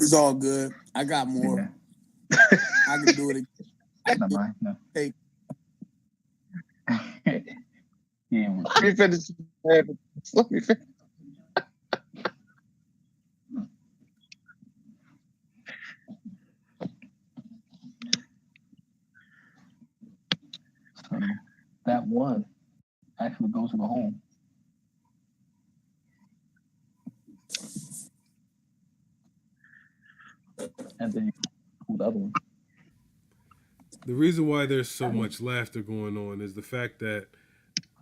It's all good. I got more. Yeah. I can do it again. I can Never do it. mind. No. Take Yeah. Let me finish. Let me finish. So that one actually goes to the home, and then you pull the other one. The reason why there's so much laughter going on is the fact that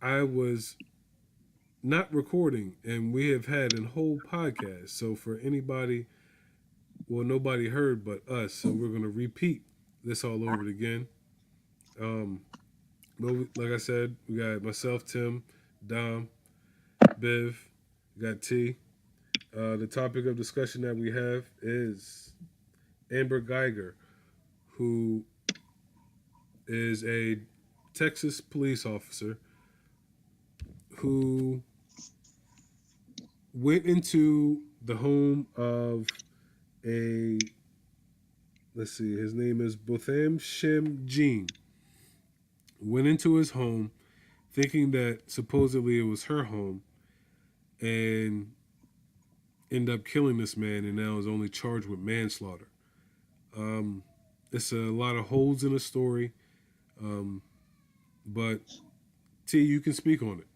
I was not recording and we have had a whole podcast. So for anybody, well, nobody heard but us. So we're going to repeat this all over again. Um, like I said, we got myself, Tim, Dom, Biv, we got T. The topic of discussion that we have is Amber Geiger, who is a Texas police officer who went into the home of a, let's see, his name is Botham Shem Jean. Went into his home thinking that supposedly it was her home and ended up killing this man and now is only charged with manslaughter. Um, it's a lot of holes in the story, um, but T, you can speak on it.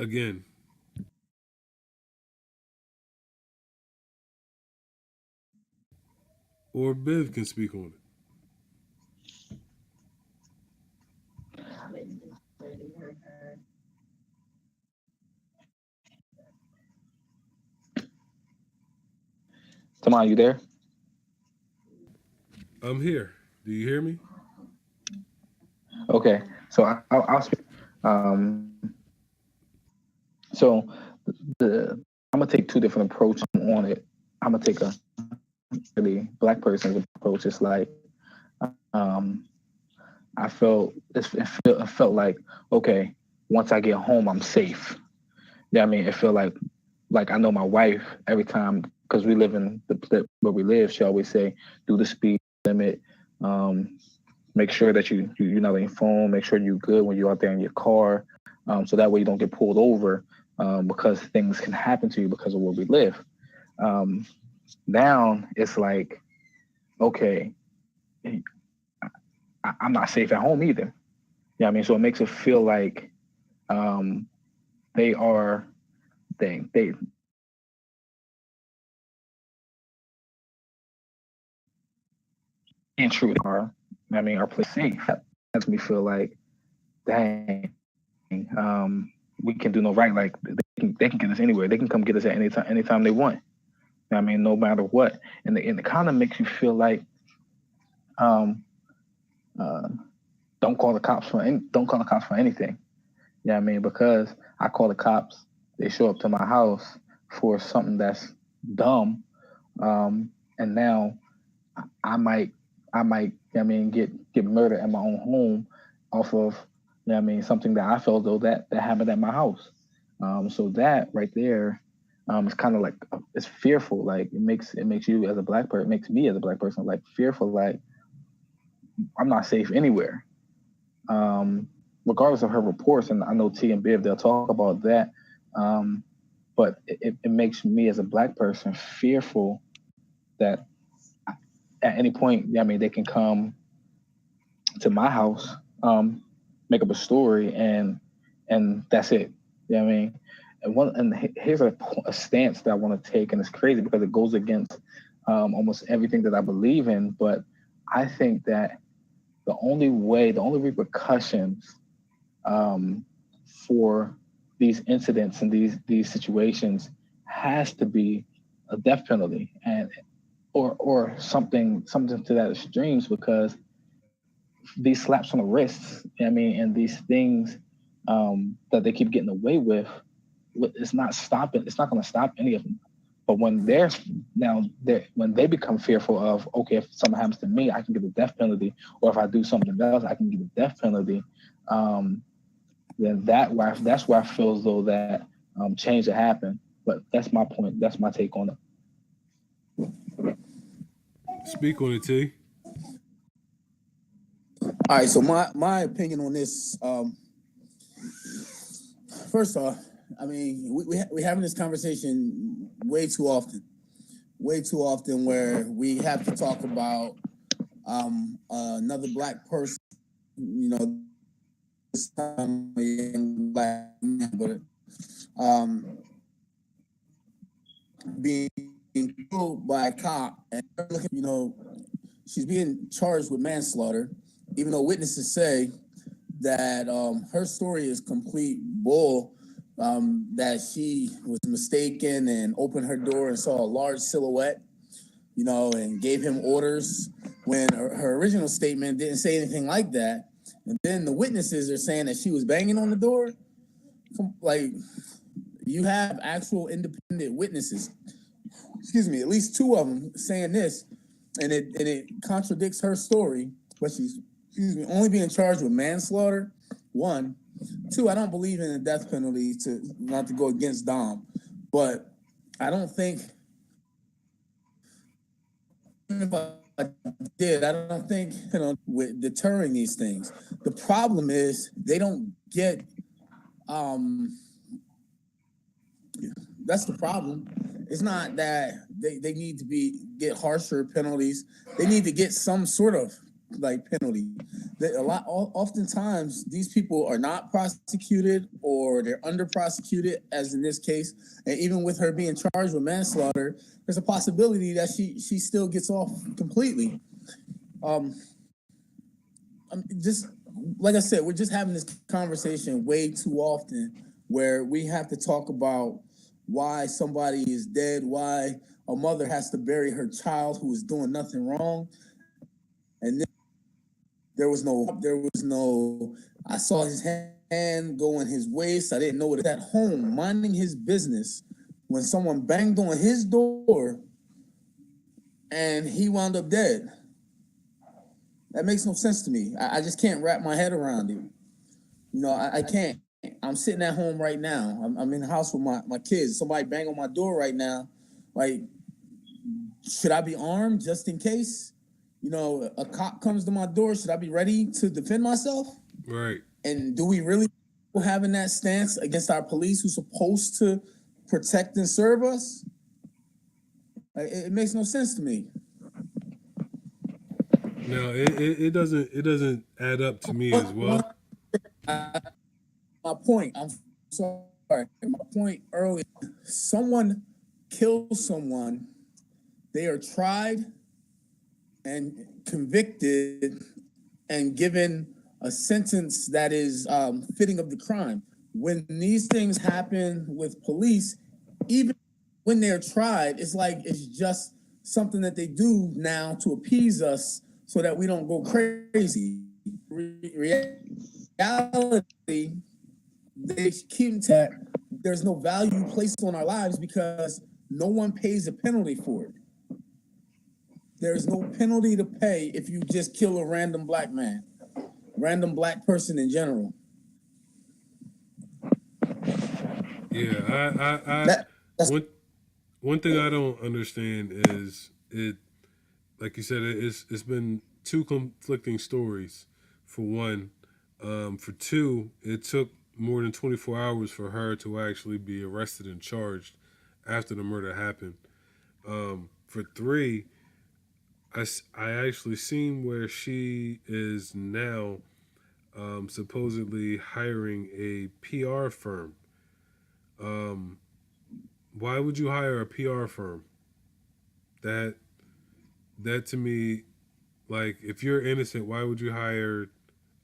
Again, or Biv can speak on it. Tamar, you there? I'm here. Do you hear me? Okay. So I'll speak. Um, so the I'm gonna take two different approaches on it. I'm gonna take a really black person's approach. It's like um, I felt it felt like okay, once I get home, I'm safe. Yeah, I mean, it felt like I know my wife every time because we live in where we live. She always say, do the speed limit. Um, make sure that you're not on your phone. Make sure you're good when you're out there in your car. So that way you don't get pulled over because things can happen to you because of where we live. Um, now it's like, okay, I'm not safe at home either. Yeah, I mean, so it makes it feel like um, they are they in truth are. I mean, are place safe. That makes me feel like, dang, we can do no right. Like they can get us anywhere. They can come get us at anytime they want. I mean, no matter what. And it kind of makes you feel like um, uh, don't call the cops for anything. Yeah, I mean, because I call the cops, they show up to my house for something that's dumb, and now I might, I mean, get murdered at my own home off of, I mean, something that I felt though that happened at my house. So that right there, it's kind of like it's fearful. Like it makes you as a black person, it makes me as a black person like fearful. Like I'm not safe anywhere. Um, Regardless of her reports, and I know T and Biv they'll talk about that. Um, but it makes me as a black person fearful that at any point, I mean, they can come to my house, make up a story, and that's it. You know what I mean? Here's a stance that I want to take, and it's crazy because it goes against almost everything that I believe in. But I think that the only repercussions for these incidents and these situations has to be a death penalty and or something to that extremes because these slaps on the wrists, I mean, and these things that they keep getting away with, it's not stopping. It's not going to stop any of them. But when when they become fearful of, okay, if something happens to me, I can get a death penalty, or if I do something else, I can get a death penalty. Then that's where I feel as though that change to happen. But that's my point. That's my take on it. Speak on it, T. All right, so my opinion on this. First off, I mean, we having this conversation way too often, where we have to talk about another black person, you know, this time a young black man, but being killed by a cop, and you know, she's being charged with manslaughter, even though witnesses say that her story is complete bull, that she was mistaken and opened her door and saw a large silhouette, you know, and gave him orders when her original statement didn't say anything like that. And then the witnesses are saying that she was banging on the door. Like, you have actual independent witnesses, excuse me, at least two of them saying this, and it contradicts her story, but she's, excuse me, only being charged with manslaughter. One, two, I don't believe in the death penalty, to not to go against Dom, but I don't think, if I did, I don't think, you know, with deterring these things. The problem is they don't get, that's the problem. It's not that they need to get harsher penalties. They need to get some sort of like penalty. Oftentimes these people are not prosecuted, or they're under prosecuted, as in this case. And even with her being charged with manslaughter, there's a possibility that she still gets off completely. Just like I said, we're just having this conversation way too often, where we have to talk about why somebody is dead, why a mother has to bury her child who is doing nothing wrong. And there was no, I saw his hand go in his waist. I didn't know it. At home, minding his business, when someone banged on his door and he wound up dead. That makes no sense to me. I just can't wrap my head around it. You know, I can't. I'm sitting at home right now. I'm in the house with my kids. Somebody bang on my door right now. Like, should I be armed just in case? You know, a cop comes to my door. Should I be ready to defend myself? Right. And do we really having that stance against our police, who's supposed to protect and serve us? Like, it makes no sense to me. No, it doesn't add up to me as well. My point, I'm sorry. My point earlier, someone kills someone, they are tried and convicted and given a sentence that is fitting of the crime. When these things happen with police, even when they're tried, it's like it's just something that they do now to appease us so that we don't go crazy. Reality, they keep that there's no value placed on our lives because no one pays a penalty for it. There's no penalty to pay if you just kill a random black man, random black person in general. Yeah, one thing I don't understand is it, like you said, it's been two conflicting stories. For one, for two, it took more than 24 hours for her to actually be arrested and charged after the murder happened. For three, I actually seen where she is now supposedly hiring a PR firm. Why would you hire a PR firm? That to me, like, if you're innocent, why would you hire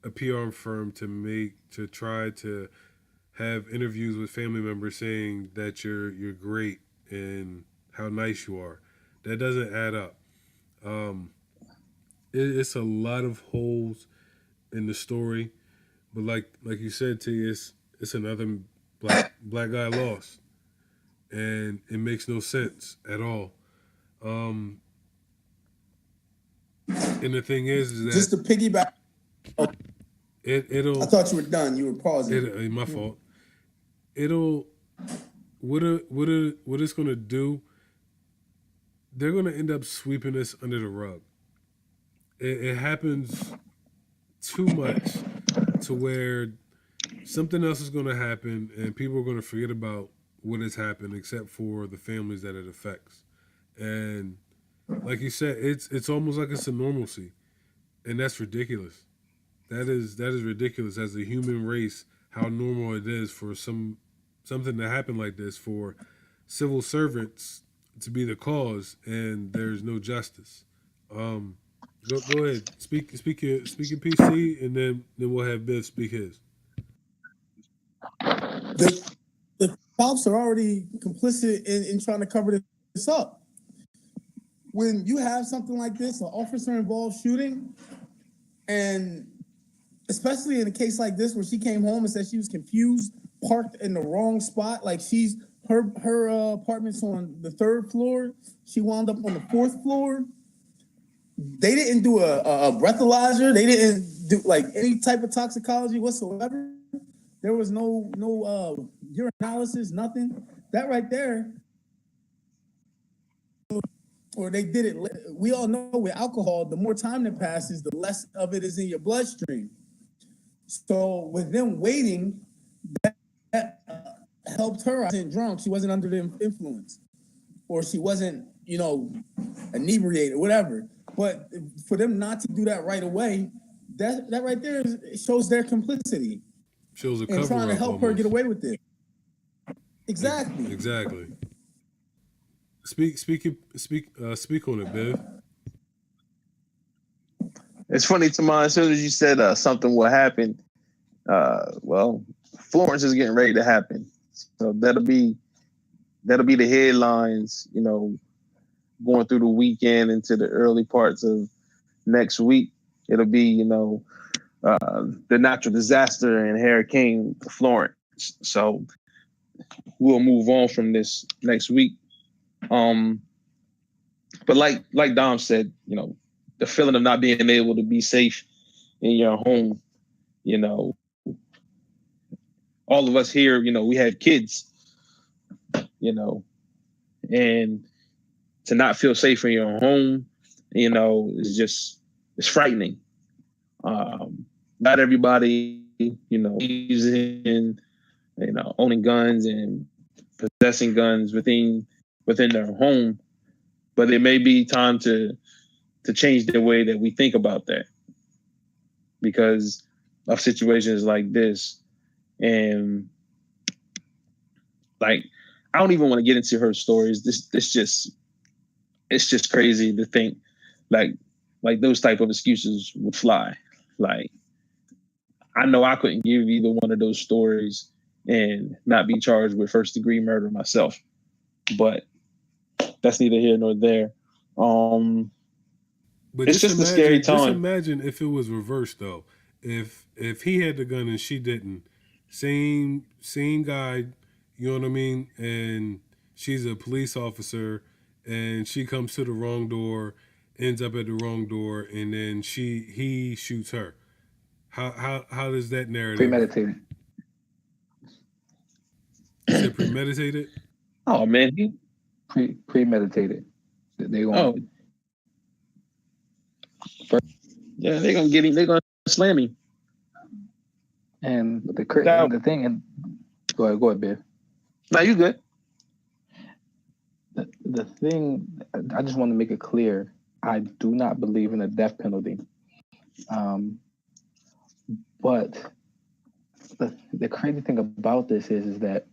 a PR firm to try to have interviews with family members saying that you're great and how nice you are? That doesn't add up. It's a lot of holes in the story, but like you said, T, it's another black guy lost. and it makes no sense at all. And the thing is Just that to piggyback, I it'll thought you were done. You were pausing. my fault. It'll what it's gonna do. They're gonna end up sweeping this under the rug. It happens too much to where something else is going to happen and people are going to forget about what has happened except for the families that it affects. And like you said, it's almost like it's a normalcy, and that's ridiculous. That is ridiculous as a human race. How normal it is for something to happen like this, for civil servants to be the cause, and there's no justice. Um, go ahead, speak your PC, and then we'll have Biff speak his. The cops are already complicit in trying to cover this up. When you have something like this, an officer involved shooting, and especially in a case like this where she came home and said she was confused, parked in the wrong spot, like her apartment's on the 3rd floor, she wound up on the 4th floor. They didn't do a breathalyzer. They didn't do like any type of toxicology whatsoever. There was no urinalysis, nothing. That right there, or they did it. We all know with alcohol, the more time that passes, the less of it is in your bloodstream. So with them waiting, that helped her. I wasn't drunk. She wasn't under the influence, or she wasn't, inebriated, whatever. But for them not to do that right away, that right there shows their complicity. Shows a and cover trying to up help her almost. get away with it. Exactly. Exactly. Speak on it, Biv. It's funny, Tamon, as soon as you said something will happen, well, Florence is getting ready to happen. So that'll be the headlines, going through the weekend into the early parts of next week. It'll be, the natural disaster and Hurricane Florence. So we'll move on from this next week. But like Dom said, the feeling of not being able to be safe in your home, all of us here, we have kids, and to not feel safe in your home, it's frightening. Not everybody, using, owning guns and possessing guns within their home, but it may be time to change the way that we think about that because of situations like this. And like, I don't even want to get into her stories. It's just crazy to think like those type of excuses would fly. Like, I know I couldn't give either one of those stories and not be charged with 1st-degree murder myself, but that's neither here nor there. But it's just a scary time. Just imagine if it was reversed though. If he had the gun and she didn't, same guy, you know what I mean? And she's a police officer, and she comes to the wrong door, ends up at the wrong door, and then he shoots her. How does that narrative? Premeditated. Is it premeditated? Oh man, Premeditated. They going. Oh. Yeah, they're gonna get him. They're gonna slam him. And the thing, and go ahead, Biff. No, you good. The thing, I just want to make it clear, I do not believe in the death penalty. But the crazy thing about this is that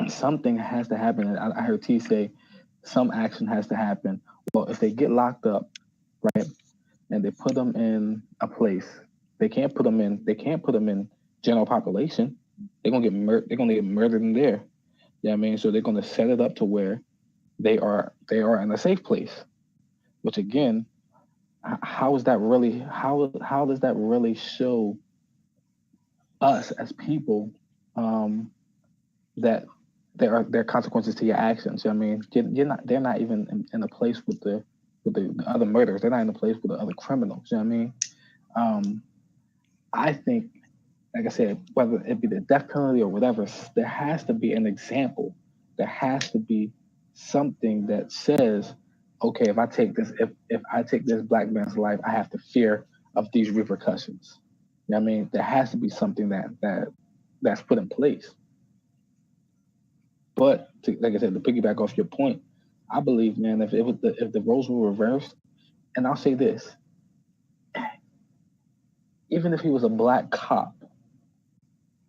something has to happen. And I heard T say some action has to happen. Well, if they get locked up, right, and they put them in a place, they can't put them in general population. They're gonna get murdered in there. Yeah, I mean, so they're gonna set it up to where they are in a safe place. Which again, how does that really show us as people that there are consequences to your actions. You know what I mean, they're not even in a place with the other murderers. They're not in a place with the other criminals. You know what I mean? Um, I think, like I said, whether it be the death penalty or whatever, there has to be an example. There has to be something that says, okay, if I take this black man's life, I have to fear of these repercussions. You know what I mean? There has to be something that's put in place. But like I said, to piggyback off your point, I believe, man, if the roles were reversed, and I'll say this, even if he was a black cop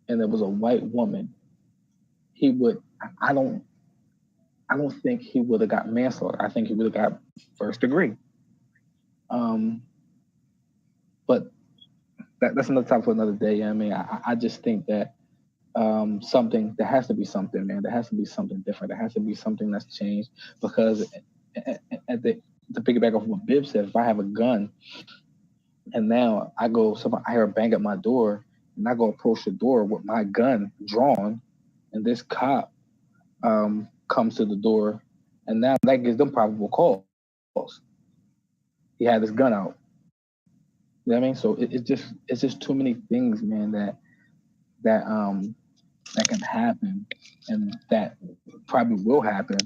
and there was a white woman, he would. I don't. I don't think he would have got manslaughter. I think he would have got first degree. Um, but that's another time for another day. You know what I mean, I just think that there has to be something, man. There has to be something different. There has to be something that's changed because at the to piggyback off what Bibb said, if I have a gun and now I hear a bang at my door and I go approach the door with my gun drawn, and this cop comes to the door, and now that gives them probable cause. He had his gun out. You know what I mean? So it's just too many things, man, that that can happen and that probably will happen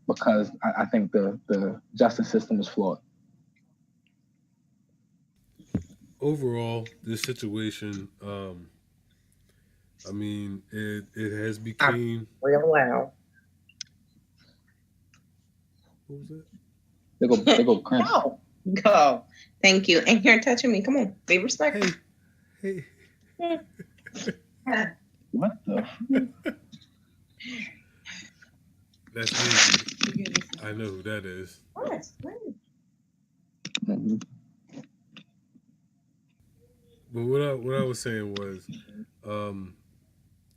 because I think the justice system is flawed. Overall, this situation, I mean, it has I'm became. real loud. What was that? They go Prince. Go. Go. Thank you. And you're touching me. Come on. Be respectful. Hey, What the? that's Angie. I know who that is. What? Mhm. But what I was saying was,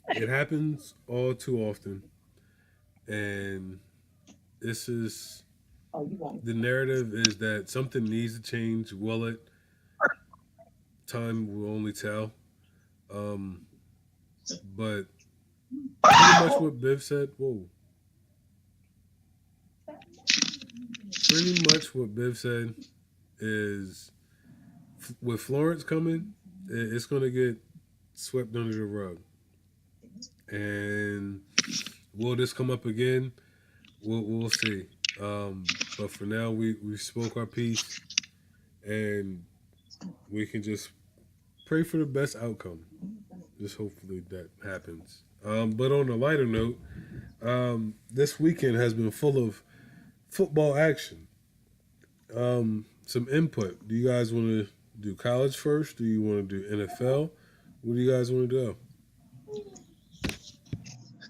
it happens all too often, and this is Oh, you want the narrative is that something needs to change. Will it? Time will only tell. Um, but pretty much what Biv said. Whoa. Pretty much what Biv said is with Florence coming, it's going to get swept under the rug. And will this come up again? We'll see. But for now, we spoke our piece, and we can just pray for the best outcome. Just hopefully that happens. But on a lighter note, this weekend has been full of football action. Some input. Do you guys want to do college first? Do you want to do NFL? What do you guys want to do?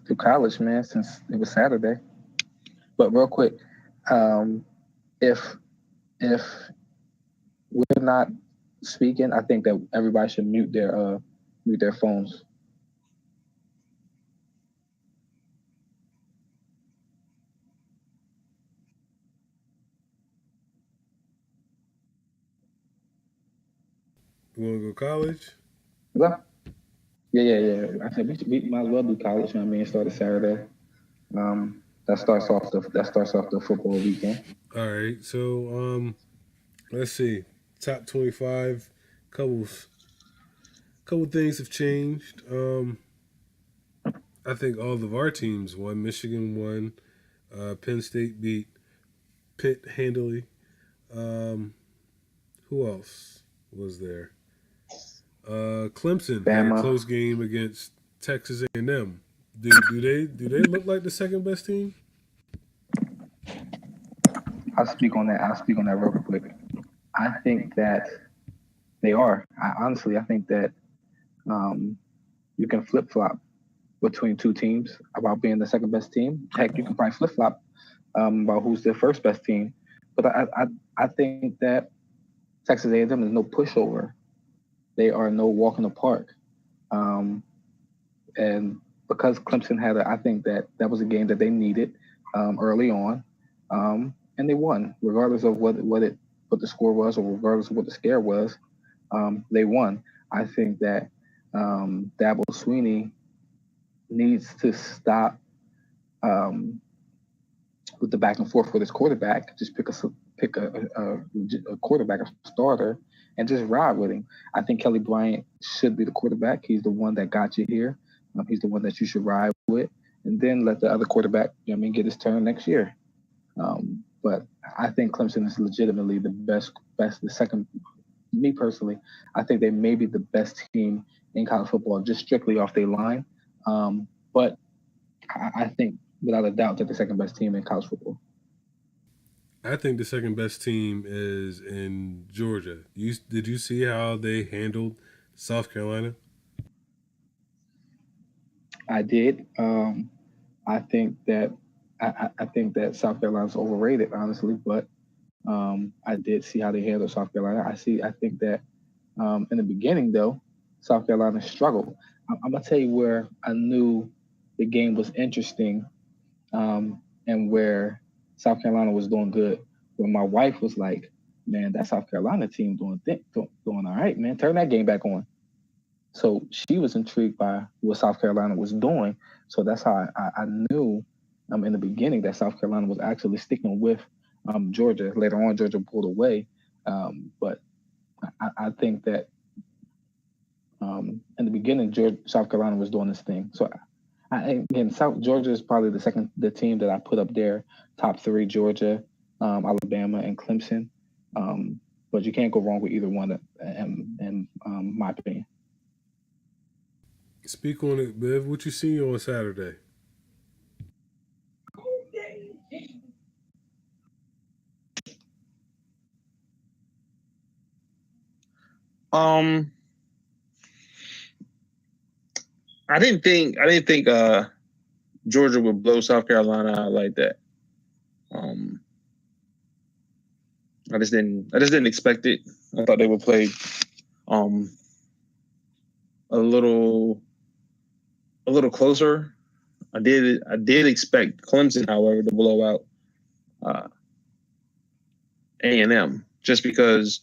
To college, man, since it was Saturday. But real quick, um, if if we're not speaking, I think that everybody should mute their phones. You want to go college? Yeah, yeah. I said we might as well do college. You know what I mean, started Saturday. That starts off the football weekend. All right. So let's see. Top 25. Couple couple things have changed. I think all of our teams won. Michigan won. Penn State beat Pitt handily. Um, who else was there? Clemson had a Bama. close game against Texas A&M. Do they look like the second best team? I'll speak on that. I'll speak on that real quick. I think that they are. I think that you can flip flop between two teams about being the second best team. Heck, you can probably flip flop about who's the first best team. But I think that Texas A&M is no pushover. They are no walk in the park. And because Clemson I think that was a game that they needed early on, and they won, regardless of what the score was or regardless of what the scare was. They won. I think that Dabo Swinney needs to stop with the back and forth with his quarterback. Just pick a quarterback, a starter, and just ride with him. I think Kelly Bryant should be the quarterback. He's the one that got you here. He's the one that you should ride with, and then let the other quarterback, get his turn next year. But I think Clemson is legitimately the best. The second, me personally, I think they may be the best team in college football, just strictly off their line. But I think without a doubt they're the second best team in college football. I think the second best team is in Georgia. Did you see how they handled South Carolina? I did. I think that South Carolina's overrated, honestly, but I did see how they handled South Carolina. I think that in the beginning, though, South Carolina struggled. I'm gonna tell you where I knew the game was interesting, and where South Carolina was doing good. When my wife was like, "Man, that South Carolina team doing all right, man. Turn that game back on." So she was intrigued by what South Carolina was doing. So that's how I knew in the beginning that South Carolina was actually sticking with Georgia. Later on, Georgia pulled away. But I think that in the beginning, South Carolina was doing this thing. So Georgia is probably the team that I put up there, top three: Georgia, Alabama, and Clemson. But you can't go wrong with either one, in my opinion. Speak on it, Bev. What you see on Saturday? I didn't think Georgia would blow South Carolina out like that. I just didn't expect it. I thought they would play a little closer. I did expect Clemson, however, to blow out A&M, just because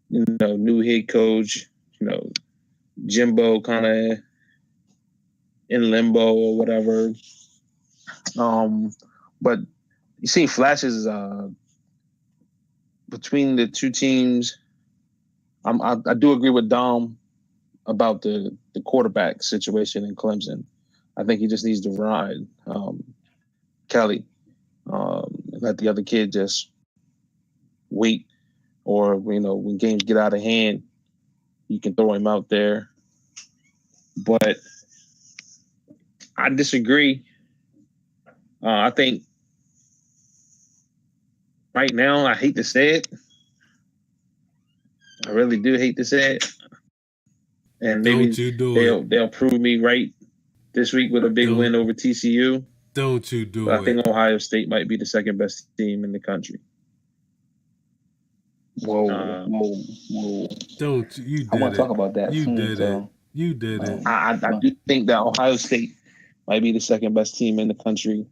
new head coach, Jimbo kind of in limbo or whatever. But you see flashes between the two teams. I do agree with Dom about the quarterback situation in Clemson. I think he just needs to ride Kelly, let the other kid just wait, or when games get out of hand, you can throw him out there. But I disagree. I think right now, I hate to say it, I really do hate to say it, and maybe they'll prove me right this week with a big win over TCU. Don't you do but it. I think Ohio State might be the second best team in the country. Whoa. Don't you? I want to talk about that. You soon, did so. it. You did it. I do think that Ohio State might be the second best team in the country.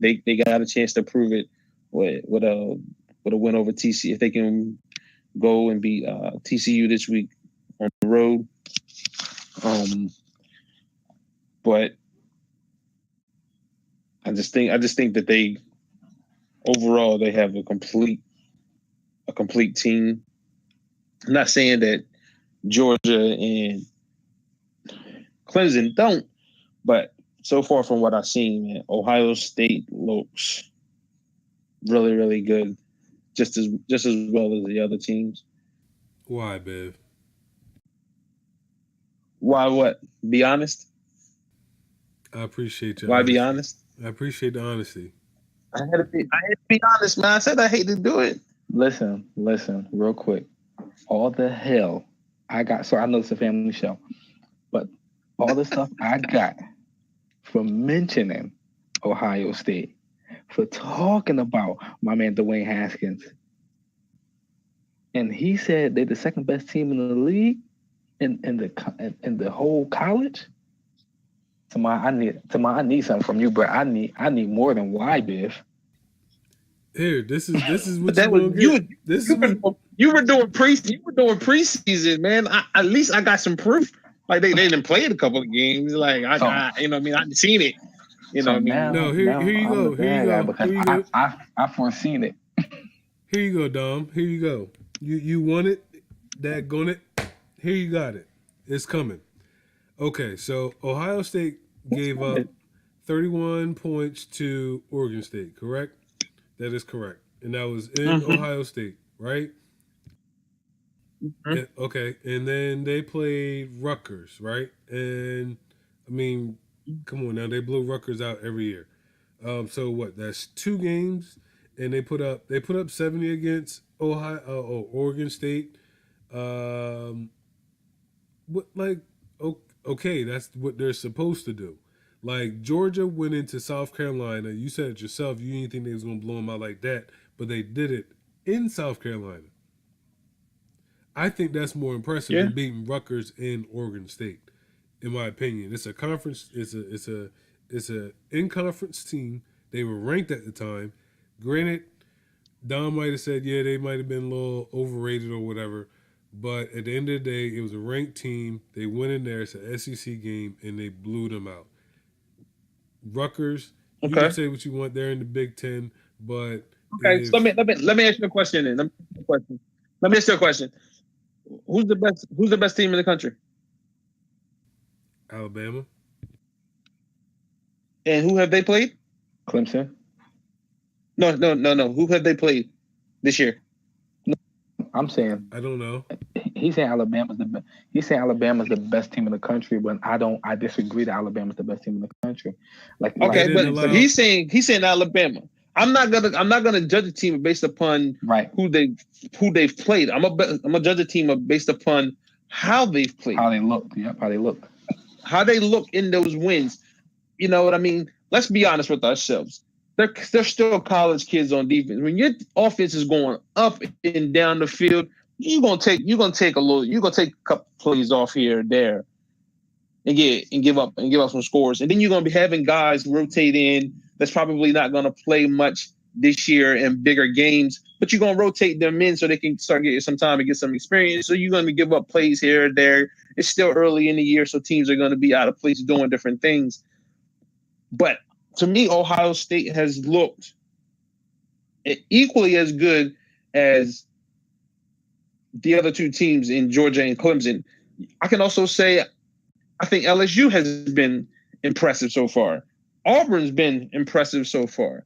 They got a chance to prove it with a win over TCU. If they can go and beat TCU this week on the road, but I just think that they overall they have a complete team. I'm not saying that Georgia and Clemson don't, but so far from what I've seen, man, Ohio State looks really, really good, just as well as the other teams. Why, Bev? Why? What? Be honest. I appreciate you. Why be honest? I appreciate the honesty. I had to be honest, man. I said I hate to do it. Listen, real quick. All the hell I got. So I know it's a family show, but all the stuff I got for mentioning Ohio State, for talking about my man Dwayne Haskins, and he said they're the second best team in the league, in the whole college. I need something from you, but I need more than why, Biff. Here, this is what that you were doing preseason, man. At least I got some proof. Like they didn't play it a couple of games. Like I didn't seen it. You know So what I mean? now, No, here now you I'm go. the Here you bad guy go. because Here you go. I foreseen it. Here you go, Dom. Here you go. You want it? Daggone it. Here you got it. It's coming. Okay, so Ohio State gave up 31 points to Oregon State, correct? That is correct. And that was in Mhm. Ohio State, right? Mhm. Okay, and then they played Rutgers, right? And I mean, come on now, they blow Rutgers out every year. So what? That's 2 games, and they put up 70 against Oregon State. Um, what like okay, that's what they're supposed to do. Like Georgia went into South Carolina. You said it yourself. You didn't think they was gonna blow them out like that, but they did it in South Carolina. I think that's more impressive Yeah. than beating Rutgers and Oregon State, in my opinion. It's a conference. It's a in conference team. They were ranked at the time. Granted, Don might have said, yeah, they might have been a little overrated or whatever. But at the end of the day, it was a ranked team. They went in there. It's an SEC game, and they blew them out. Rutgers, you can Okay. say what you want. They're in the Big Ten, but Okay. So if let me ask you a question then. Let me ask you a question. Who's the best team in the country? Alabama, And who have they played? Clemson. No. Who have they played this year? I'm saying I don't know. he's saying Alabama's the best. He's saying Alabama's the best team in the country, but I disagree that Alabama's the best team in the country. Like Okay, didn't but allow- he's saying Alabama. I'm not gonna judge a team based upon right who they've played. I'm gonna judge a team based upon how they've played, how they look. Yep, how they look. how they look in those wins. You know what I mean? Let's be honest with ourselves. They're still college kids on defense. When your offense is going up and down the field, you're gonna take a couple plays off here or there and give up some scores. And then you're gonna be having guys rotate in that's probably not gonna play much this year in bigger games, but you're gonna rotate them in so they can start getting some time and get some experience. So you're gonna give up plays here or there. It's still early in the year, so teams are gonna be out of place doing different things. But to me, Ohio State has looked equally as good as the other two teams in Georgia and Clemson. I can also say I think LSU has been impressive so far. Auburn's been impressive so far.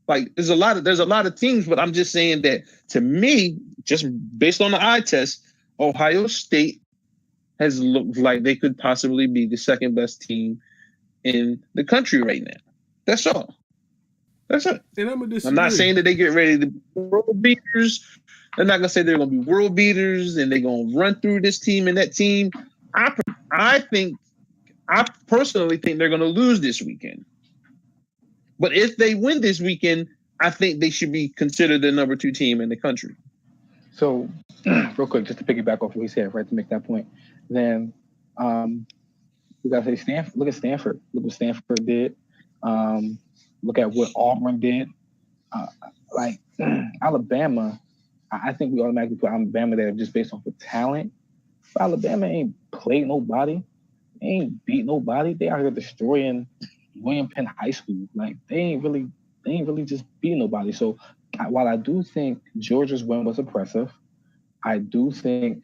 Like there's a lot of teams, but I'm just saying that to me, just based on the eye test, Ohio State has looked like they could possibly be the second best team in the country right now. That's all. That's it. And I'm I'm not saying that they get ready to be world beaters. I'm not gonna say they're gonna be world beaters and they're gonna run through this team and that team. I personally think they're gonna lose this weekend. But if they win this weekend, I think they should be considered the number 2 team in the country. So, real quick, just to piggyback off what he said, right, to make that point, then we gotta say Stanford. Look at Stanford. Look what Stanford did. Look at what Auburn did. Like Alabama, I think we automatically put Alabama there just based off of talent. But Alabama ain't played nobody. They ain't beat nobody. They out here destroying William Penn High School. Like they ain't really just beat nobody. So while I do think Georgia's win was impressive, I do think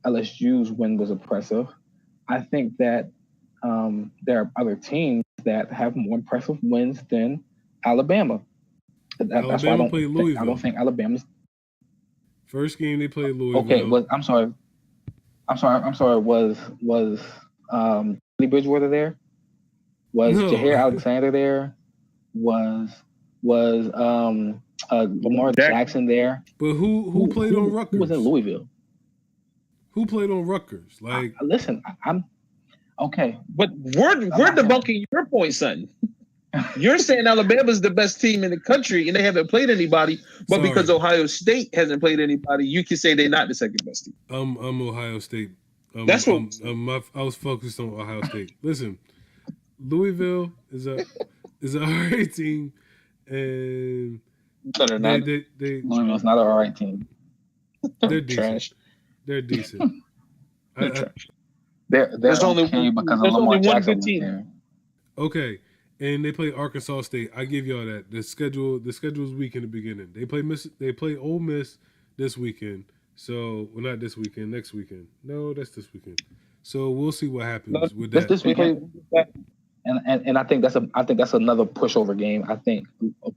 LSU's win was impressive. I think that there are other teams that have more impressive wins than Alabama. That's why I don't think Alabama's first game they played Louisville. okay. I'm sorry. Was Lee Bridgewater there? Was Jahair Alexander there? Was Lamar Jackson there? But who played on Rutgers? Who was in Louisville? Who played on Rutgers? Like, listen, I'm okay. But we're debunking your point, son. You're saying Alabama's the best team in the country and they haven't played anybody, but because Ohio State hasn't played anybody, you can say they're not the second best team. I'm Ohio State. That's what I was focused on Ohio State. Listen, Louisville is a alright team, and Louisville's not an alright team. They're decent. Trash. They're decent. They're only okay because of Lamar Jackson. Okay, and they play Arkansas State. I give y'all that. The schedule is weak in the beginning. They play Ole Miss this weekend. So, well, not this weekend, next weekend. No, that's this weekend. So we'll see what No, happens with this that. weekend, and I think that's another pushover game. I think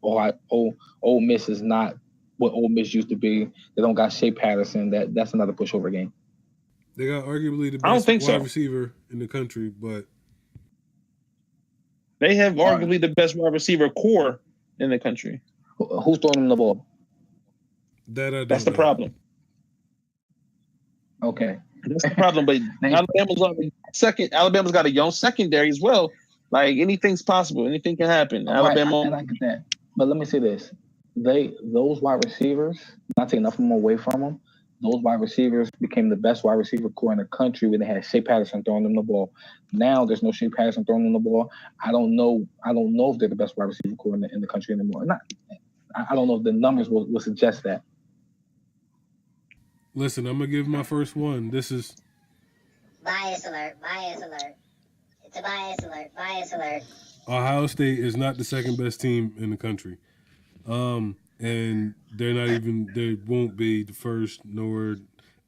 Ole Miss is not what Ole Miss used to be. They don't got Shea Patterson. That's another pushover game. They got arguably the I don't best think wide so. receiver in the country, but They have arguably the best wide receiver core in the country. Who's throwing them the ball? that I don't That's the know. problem. Okay. That's the problem. But Alabama's got a young secondary as well. Like anything's possible. Anything can happen. Alabama. And I get that. But let me say this: those wide receivers, not taking nothing away from them, those wide receivers became the best wide receiver core in the country when they had Shea Patterson throwing them the ball. Now there's no Shea Patterson throwing them the ball. I don't know if they're the best wide receiver core in the country anymore. I don't know if the numbers will suggest that. Listen, I'm gonna give my first one. This is Bias alert. It's a bias alert. Ohio State is not the second best team in the country. And they're not even, they won't be the first nor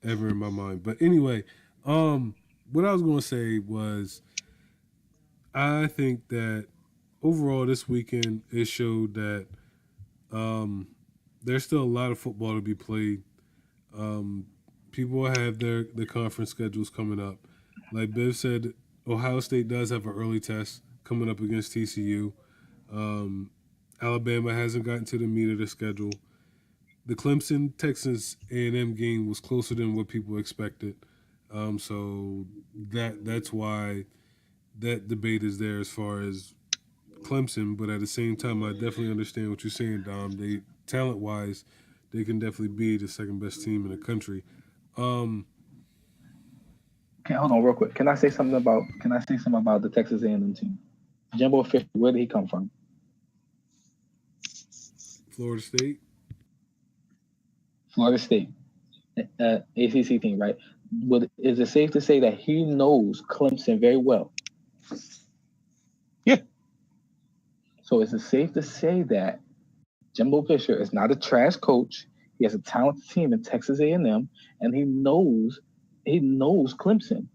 ever in my mind. But anyway, what I was going to say was I think that overall this weekend it showed that there's still a lot of football to be played. People have their conference schedules coming up. Like Biv said, Ohio State does have an early test coming up against TCU. Alabama hasn't gotten to the meat of the schedule. The Clemson Texas A&M game was closer than what people expected. So that's why that debate is there as far as Clemson. But at the same time, I definitely understand what you're saying, Dom. They talent-wise, they can definitely be the second best team in the country. Okay, hold on real quick. Can I say something about the Texas A&M team? Jimbo Fisher, where did he come from? Florida State. Florida State, ACC team, right? Is it safe to say that he knows Clemson very well? Yeah. So is it safe to say that Jimbo Fisher is not a trash coach? He has a talented team in Texas A&M, and he knows Clemson.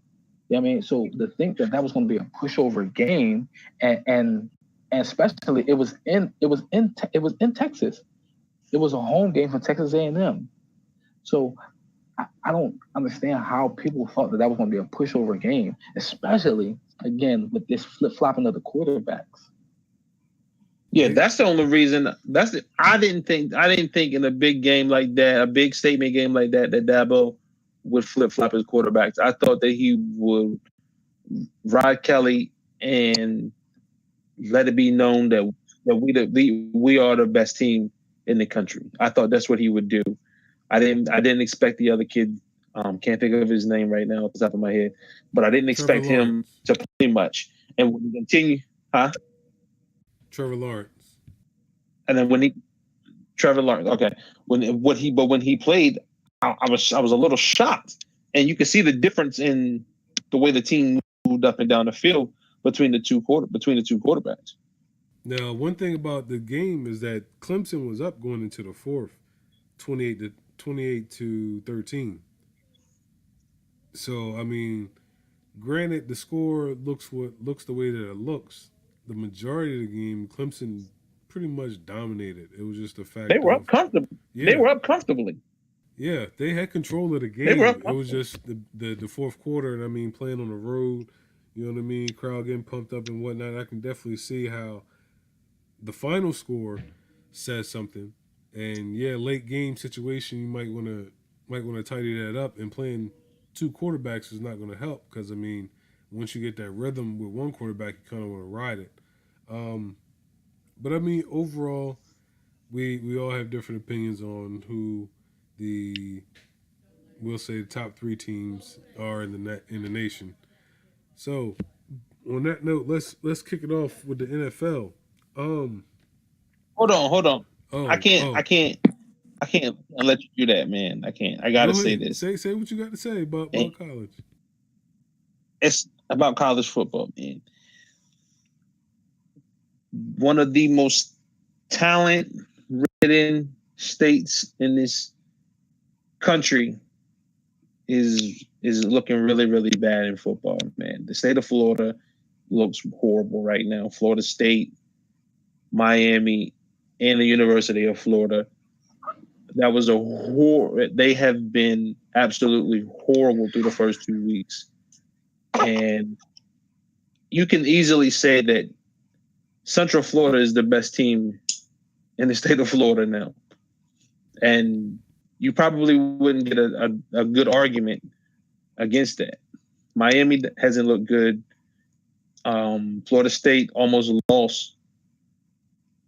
You know what I mean? So to think that was going to be a pushover game, and especially it was in Texas. It was a home game for Texas A&M. So I don't understand how people thought that was going to be a pushover game, especially again with this flip-flopping of the quarterbacks. Yeah, that's the only reason. I didn't think in a big game like that, a big statement game like that Dabo would flip-flop his quarterbacks. I thought that he would ride Kelly and let it be known that we are the best team in the country. I thought that's what he would do. I didn't expect the other kid. Can't think of his name right now off the top of my head, but I didn't expect him to play much. And when he continued, Trevor Lawrence. And then Trevor Lawrence, okay. When he played, I was a little shocked, and you could see the difference in the way the team moved up and down the field between the two quarterbacks. Now, one thing about the game is that Clemson was up going into the fourth, 28-13. So I mean, granted, the score looks the way that it looks. The majority of the game, Clemson pretty much dominated. It was just the fact they were up comfortable. Yeah. They were up comfortably. Yeah, they had control of the game. It was just the fourth quarter, and I mean, playing on the road, you know what I mean, crowd getting pumped up and whatnot. I can definitely see how the final score says something. And yeah, late game situation, you might want to tidy that up. And playing two quarterbacks is not going to help because I mean, once you get that rhythm with one quarterback, you kind of want to ride it. But I mean, overall, we all have different opinions on who we'll say the top three teams are in the nation. So on that note, let's kick it off with the NFL. Hold on. Oh, I can't let you do that, man. I can't. I gotta say this. Say what you got to say about college. It's about college football, man. one of the most talent-ridden states in this country is looking really, really bad in football, man. The state of Florida looks horrible right now. Florida State, Miami, and the University of Florida. That was they have been absolutely horrible through the first 2 weeks. And you can easily say that Central Florida is the best team in the state of Florida now. And you probably wouldn't get a good argument against that. Miami hasn't looked good. Florida State almost lost.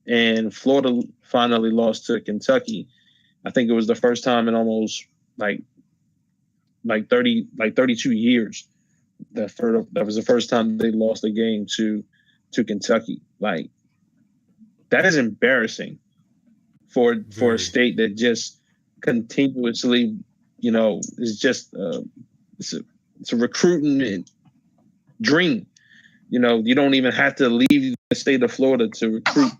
And Florida finally lost to Kentucky. I think it was the first time in almost like 32 years. That was the first time they lost a game to Kentucky. Like, that is embarrassing for a state that just continuously, is just it's a recruiting dream. You don't even have to leave the state of Florida to recruit,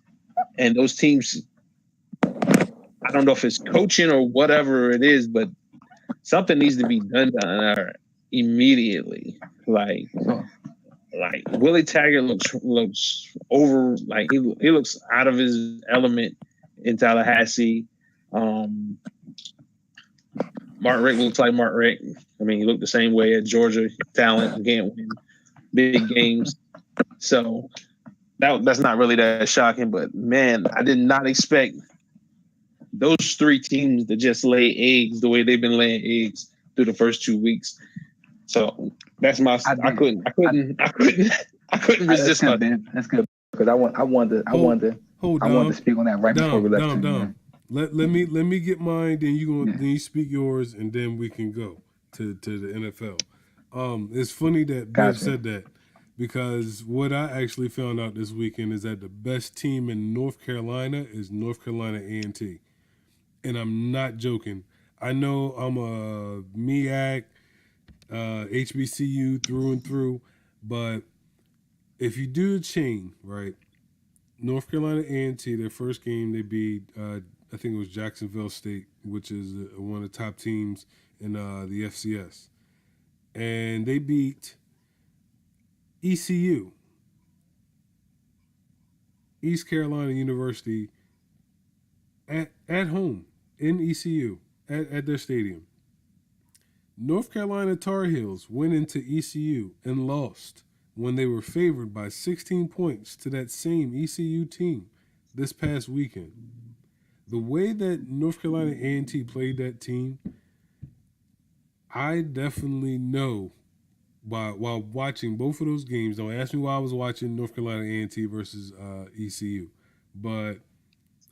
and those teams. I don't know if it's coaching or whatever it is, but something needs to be done down there immediately. Like Willie Taggart looks over, like he looks out of his element in Tallahassee. Mark Richt looks like Mark Richt. I mean, he looked the same way at Georgia. Talent, can't win big games. So that's not really that shocking. But man, I did not expect those three teams to just lay eggs the way they've been laying eggs through the first 2 weeks. So that's my. I couldn't resist. That's good because I wanted to speak on that right before we left. Let me get mine. Then you speak yours, and then we can go to the NFL. It's funny that Bill said that because what I actually found out this weekend is that the best team in North Carolina is North Carolina A&T. And I'm not joking. I know I'm a MEAC, HBCU through and through, but if you do the chain, right, North Carolina A&T, their first game, they beat, I think it was Jacksonville State, which is one of the top teams in the FCS. And they beat ECU, East Carolina University, at home. In ECU, at their stadium. North Carolina Tar Heels went into ECU and lost when they were favored by 16 points to that same ECU team this past weekend. The way that North Carolina A&T played that team, I definitely know while watching both of those games. Don't ask me why I was watching North Carolina A&T versus ECU, but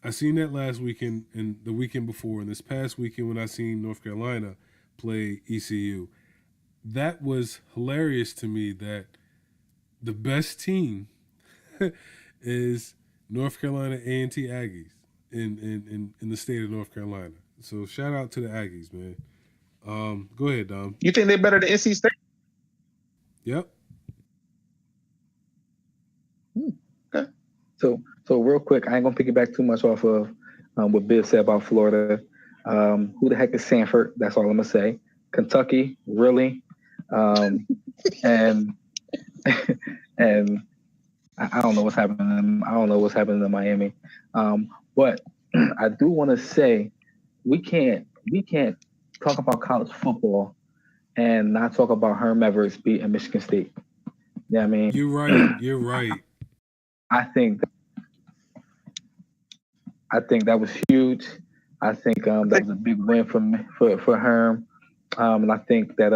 I seen that last weekend and the weekend before, and this past weekend when I seen North Carolina play ECU. That was hilarious to me that the best team is North Carolina A&T Aggies in the state of North Carolina. So shout out to the Aggies, man. Go ahead, Dom. You think they're better than NC State? Yep. Okay. So real quick, I ain't gonna piggyback too much off of what Bill said about Florida. Who the heck is Sanford? That's all I'm gonna say. Kentucky, really? And and I don't know what's happening. I don't know what's happening in Miami. But I do want to say we can't talk about college football and not talk about Herm Edwards beating Michigan State. Yeah, I mean, You're right. I think that was huge. I think that was a big win for Herm, and I think that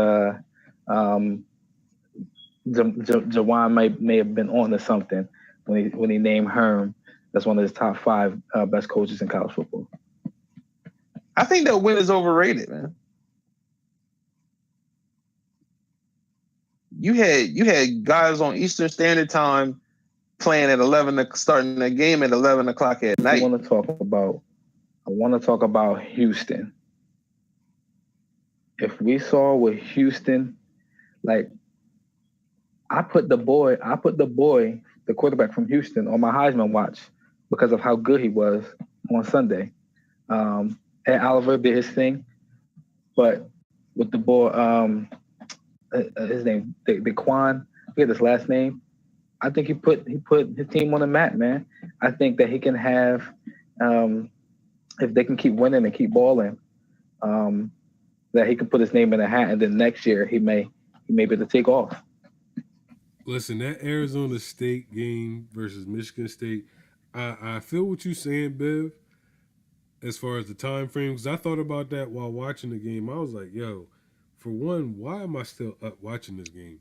Jawan may have been on to something when he named Herm as one of his top 5 best coaches in college football. I think that win is overrated, man. You had guys on Eastern Standard Time playing at 11, starting the game at 11 o'clock at night. I want to talk about Houston. If we saw with Houston, like I put the boy the quarterback from Houston, on my Heisman watch because of how good he was on Sunday. Ed Oliver did his thing, but with the boy, his name, Daquan, I forget his last name. I think he put his team on the map, man. I think that he can have, if they can keep winning and keep balling, that he can put his name in a hat, and then next year he may be able to take off. Listen, that Arizona State game versus Michigan State, I feel what you're saying, Bev, as far as the time frame, because I thought about that while watching the game. I was like, yo, for one, why am I still up watching this game?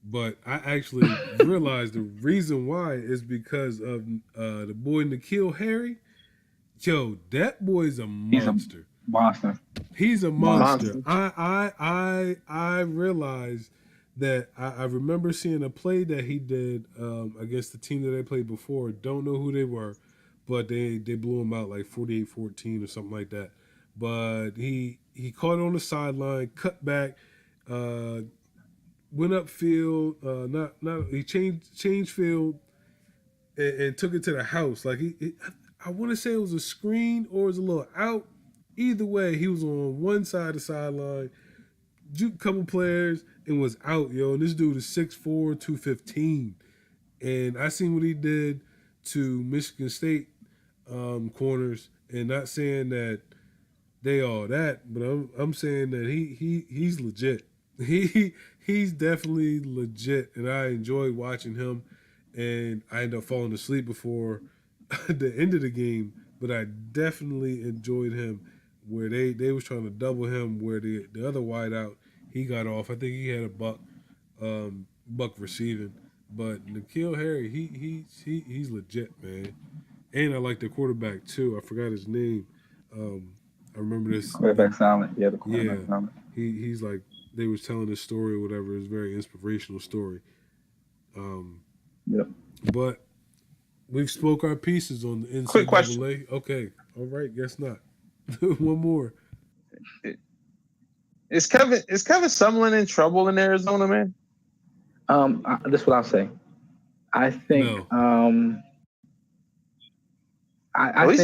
But I actually realized the reason why is because of the boy N'Keal Harry. Yo, that boy's a monster. He's a monster. I realized that I remember seeing a play that he did against the team that they played before. Don't know who they were, but they blew him out like 48-14 or something like that. But he caught on the sideline, cut back, went upfield, he changed field and took it to the house. Like I want to say it was a screen or it was a little out. Either way, he was on one side of the sideline, juked a couple players, and was out, yo. And this dude is 6'4", 215. And I seen what he did to Michigan State corners, and not saying that they all that, but I'm saying that he's legit. He's definitely legit, and I enjoyed watching him. And I ended up falling asleep before the end of the game, but I definitely enjoyed him where they was trying to double him where the other wideout he got off. I think he had a buck receiving, but N'Keal Harry he's legit, man. And I like the quarterback too. I forgot his name. I remember this quarterback silent. Yeah, the quarterback silent. He's like they was telling this story or whatever. It's a very inspirational story. Yep. But we've spoke our pieces on the NCAA. Quick question. Okay. All right. Guess not. One more. Is Kevin Sumlin in trouble in Arizona, man? This is what I'll say. I think. No. I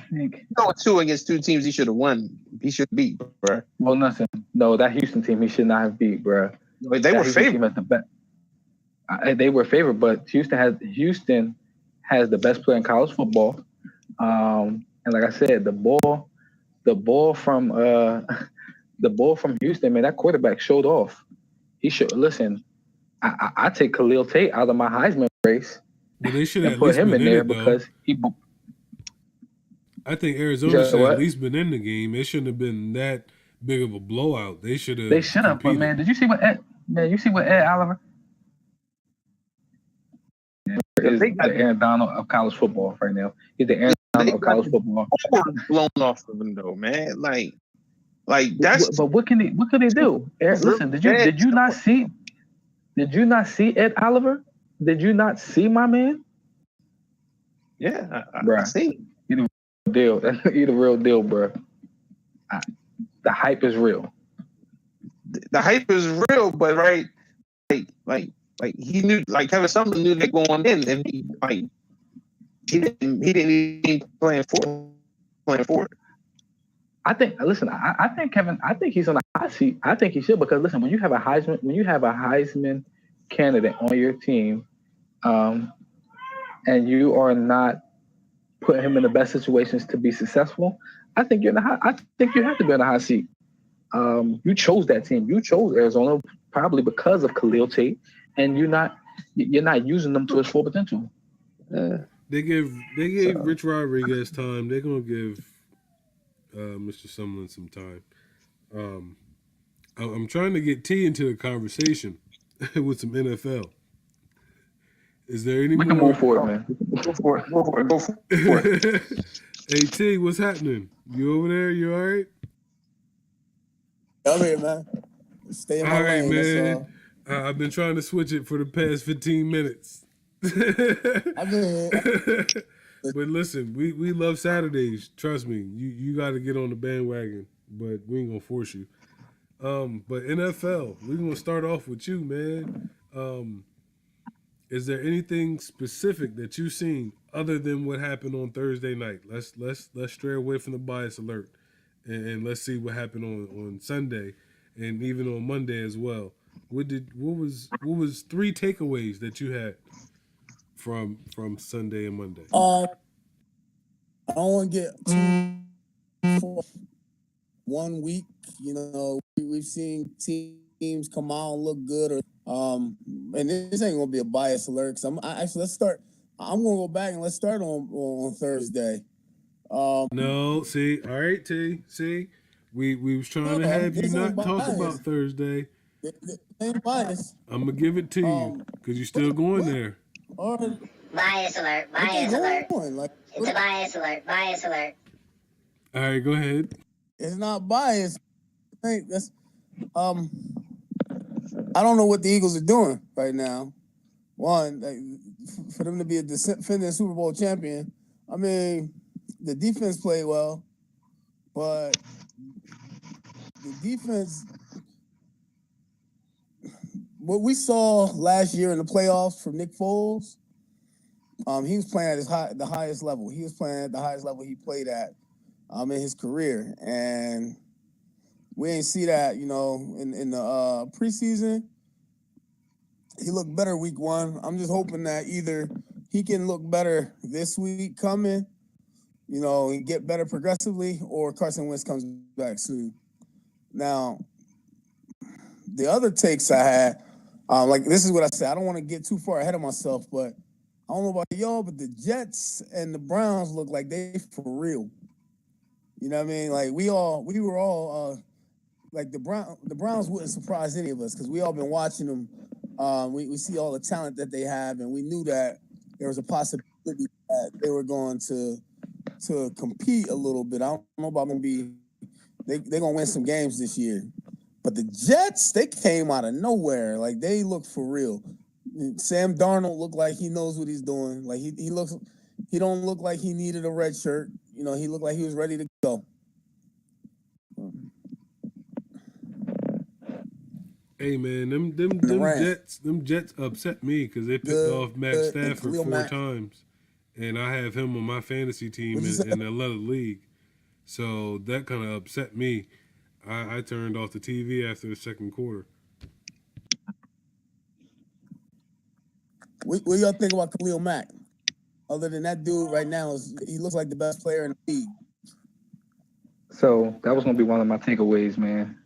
think 0-2 against two teams he should have won. He should beat, bro. Well, nothing. No, that Houston team he should not have beat, bro. They were favored. They were favored, but Houston has the best player in college football. And like I said, the ball from Houston, man, that quarterback showed off. He should listen. I take Khalil Tate out of my Heisman race. Well, they should have put him in there because he. I think Arizona should have at least been in the game. It shouldn't have been that big of a blowout. They should have. They should have, but man, did you see what Ed Oliver? Is the Aaron Donald of college football right now. He's the Aaron Donald of college football. Blown off of him though, man. Like that's. But what can they do? Listen, did you not see? Did you not see Ed Oliver? Did you not see my man? Yeah, I see. You're the real deal, bro. The hype is real. The hype is real, but right, like he knew, like Kevin Sumlin knew that going in, and he didn't even playing for it. I think Kevin. I think he's on the hot seat. I think he should because listen, when you have a Heisman candidate on your team, and you are not putting him in the best situations to be successful, I think you have to be on the hot seat. You chose that team. You chose Arizona probably because of Khalil Tate, and you're not using them to its full potential. They gave Rich Rodriguez time. They're gonna give Mr. Sumlin some time. I'm trying to get T into the conversation with some NFL. Is there any We can move forward, man. Go for it. Hey T, what's happening? You over there? You all right? I'm here, man. Stay in my lane. Man. I've been trying to switch it for the past 15 minutes. I've been here. But listen, we love Saturdays. Trust me. You got to get on the bandwagon, but we ain't gonna force you. But NFL, we're gonna start off with you, man. Is there anything specific that you've seen other than what happened on Thursday night? Let's stray away from the bias alert, and let's see what happened on Sunday, and even on Monday as well. What was three takeaways that you had from Sunday and Monday? I don't want to get too far. 1 week, we've seen teams come out and look good, and this ain't gonna be a bias alert. So let's start. I'm gonna go back and let's start on Thursday. No, see, all right, T, see, we was trying to have you not talk about Thursday. This ain't bias. I'm gonna give it to you because you're still going there. All right. Bias alert. Bias alert. It's a bias alert. Bias alert. All right, go ahead. It's not biased. That's I don't know what the Eagles are doing right now. One, for them to be a defending Super Bowl champion, I mean, the defense played well, but the defense, what we saw last year in the playoffs from Nick Foles, he was playing at the highest level. He was playing at the highest level he played at in his career, and we ain't see that, in the preseason. He looked better week one. I'm just hoping that either he can look better this week coming, and get better progressively, or Carson Wentz comes back soon. Now, the other takes I had, this is what I said. I don't want to get too far ahead of myself, but I don't know about y'all, but the Jets and the Browns look like they for real. You know what I mean? Like we were all like the Browns wouldn't surprise any of us because we all been watching them. We see all the talent that they have, and we knew that there was a possibility that they were going to compete a little bit. I don't know about them they're gonna win some games this year. But the Jets, they came out of nowhere. Like they look for real. Sam Darnold looked like he knows what he's doing. Like he don't look like he needed a red shirt. He looked like he was ready to go. Hey man, them Jets upset me because they picked off Matt Stafford 4 times, and I have him on my fantasy team in another league. So that kind of upset me. I turned off the TV after the second quarter. What do y'all think about Khalil Mack? Other than that dude right now, he looks like the best player in the league. So that was gonna be one of my takeaways, man.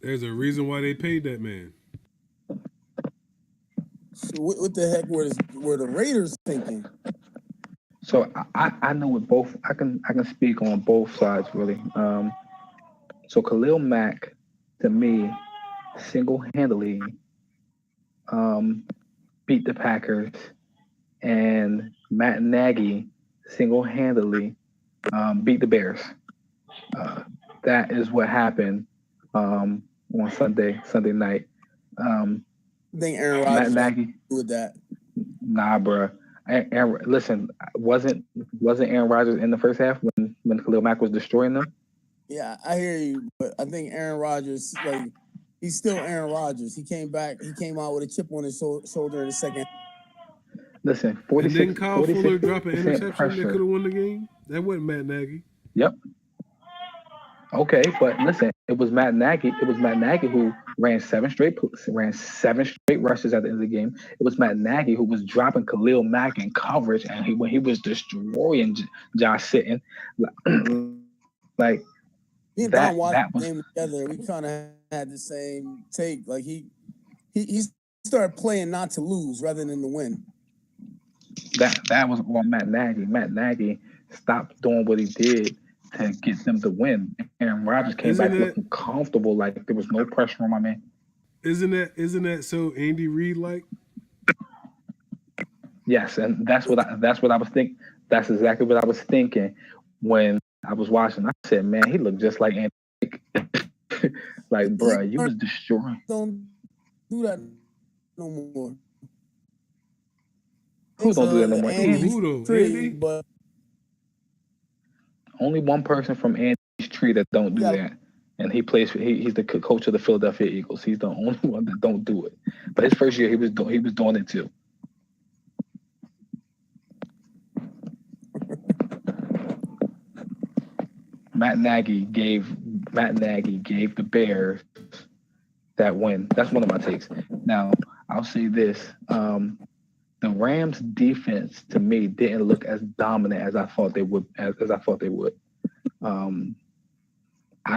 There's a reason why they paid that man. So what the heck were the Raiders thinking? So I know with both, I can speak on both sides really. So Khalil Mack, to me, single-handedly beat the Packers, and Matt Nagy single-handedly beat the Bears. That is what happened on Sunday night. I think Aaron Rodgers Matt Nagy with that. Nah, bro. Listen, wasn't Aaron Rodgers in the first half when Khalil Mack was destroying them? Yeah, I hear you, but I think Aaron Rodgers, he's still Aaron Rodgers. He came back. He came out with a chip on his shoulder in the second. Listen, 46%. And didn't Kyle Fuller drop an interception pressure. that could have won the game? That wasn't Matt Nagy. Yep. Okay, but listen, it was Matt Nagy. It was Matt Nagy who ran seven straight rushes at the end of the game. It was Matt Nagy who was dropping Khalil Mack in coverage, and when he was destroying Josh Sitton, like Me and Don watched the game together. We kind of had the same take. Like he started playing not to lose rather than to win. That was on Matt Nagy. Matt Nagy stopped doing what he did to get them to win. Aaron Rodgers came back looking comfortable, like there was no pressure on my man. Isn't that so Andy Reid like? Yes, and that's what I was thinking. That's exactly what I was thinking when I was watching. I said, man, he looked just like Andy. Like, bro, you was destroying. Don't do that no more. Who don't do that no more? Andy? But only one person from Andy's tree that don't do that, and he's the coach of the Philadelphia Eagles. He's the only one that don't do it. But his first year, he was doing it too. Matt Nagy gave the Bears that win. That's one of my takes. Now, I'll say this. The Rams defense to me didn't look as dominant as I thought they would. I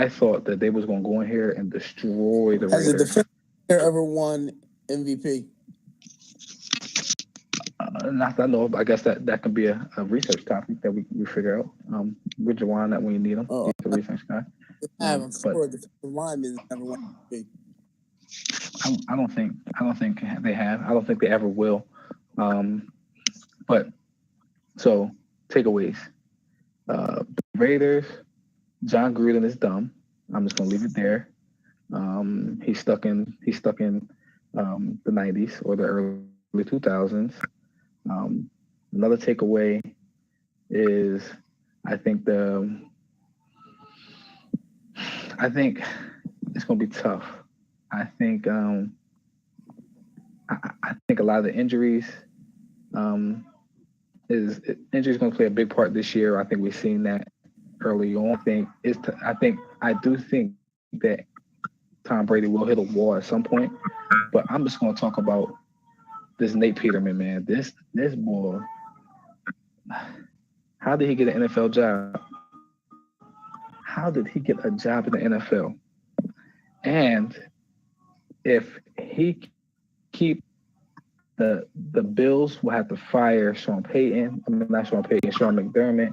thought that they was going to go in here and destroy the Raiders. Has a defender ever won MVP? Not that I know of. I guess that could be a research topic that we figure out. We'll rewind that when you need them. Oh, He's a research guy. I'm sure the defensive linemen never won MVP. I don't think they have. I don't think they ever will. But so takeaways. The Raiders. John Gruden is dumb. I'm just gonna leave it there. He's stuck in the 90s or the early 2000s. Another takeaway is I think it's gonna be tough. I think I think a lot of the injuries injuries going to play a big part this year. I think we've seen that early on. I do think that Tom Brady will hit a wall at some point, but I'm just going to talk about this Nate Peterman, man. This boy, how did he get an NFL job? How did he get a job in the NFL? And if he keep the Bills will have to fire Sean McDermott.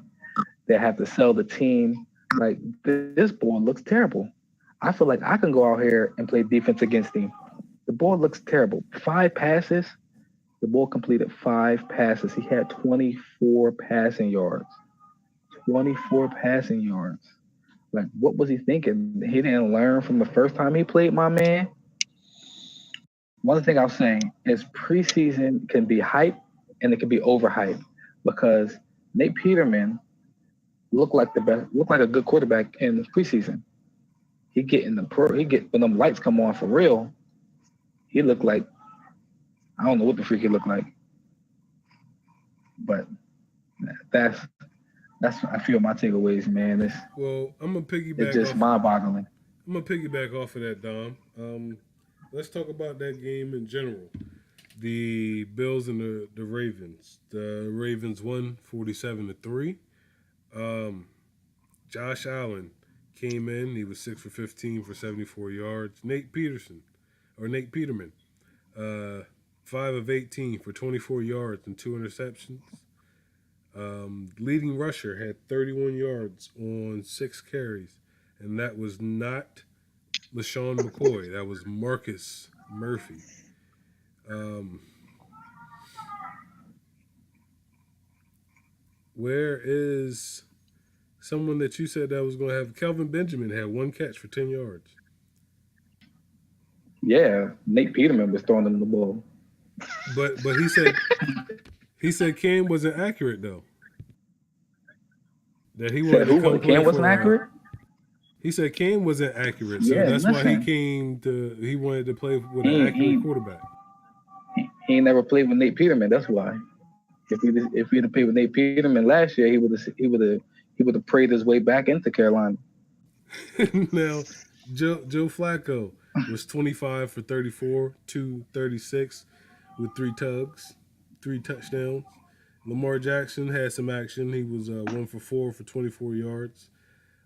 They have to sell the team. Like, this boy looks terrible. I feel like I can go out here and play defense against him. The ball looks terrible. 5 passes. The ball completed 5 passes. He had 24 passing yards. 24 passing yards. Like, what was he thinking? He didn't learn from the first time he played, my man. One thing I'll say is preseason can be hype and it can be overhyped because Nate Peterman looked like a good quarterback in preseason. When them lights come on for real, he looked like, I don't know what the freak he looked like. But that's I feel my takeaways, man. I'm gonna piggyback. It's just mind-boggling. I'm gonna piggyback off of that, Dom. Let's talk about that game in general. The Bills and the Ravens. The Ravens won 47-3. Josh Allen came in. He was 6 for 15 for 74 yards. Nate Peterman, 5 of 18 for 24 yards and 2 interceptions. Leading rusher had 31 yards on 6 carries, and that was not LaShawn McCoy. That was Marcus Murphy. Where is someone that you said that was going to have? Kelvin Benjamin had 1 catch for 10 yards. Yeah, Nate Peterman was throwing them the ball. But he said Cam wasn't accurate though. That he wanted to come play Cam wasn't accurate? He said Cam wasn't accurate, so that's why he wanted to play with an accurate quarterback. He ain't never played with Nate Peterman. That's why. If he'd have played with Nate Peterman last year, he would have prayed his way back into Carolina. Now, Joe Flacco was 25 for 34, 236 with 3 touchdowns. Lamar Jackson had some action. He was 1 for 4 for 24 yards.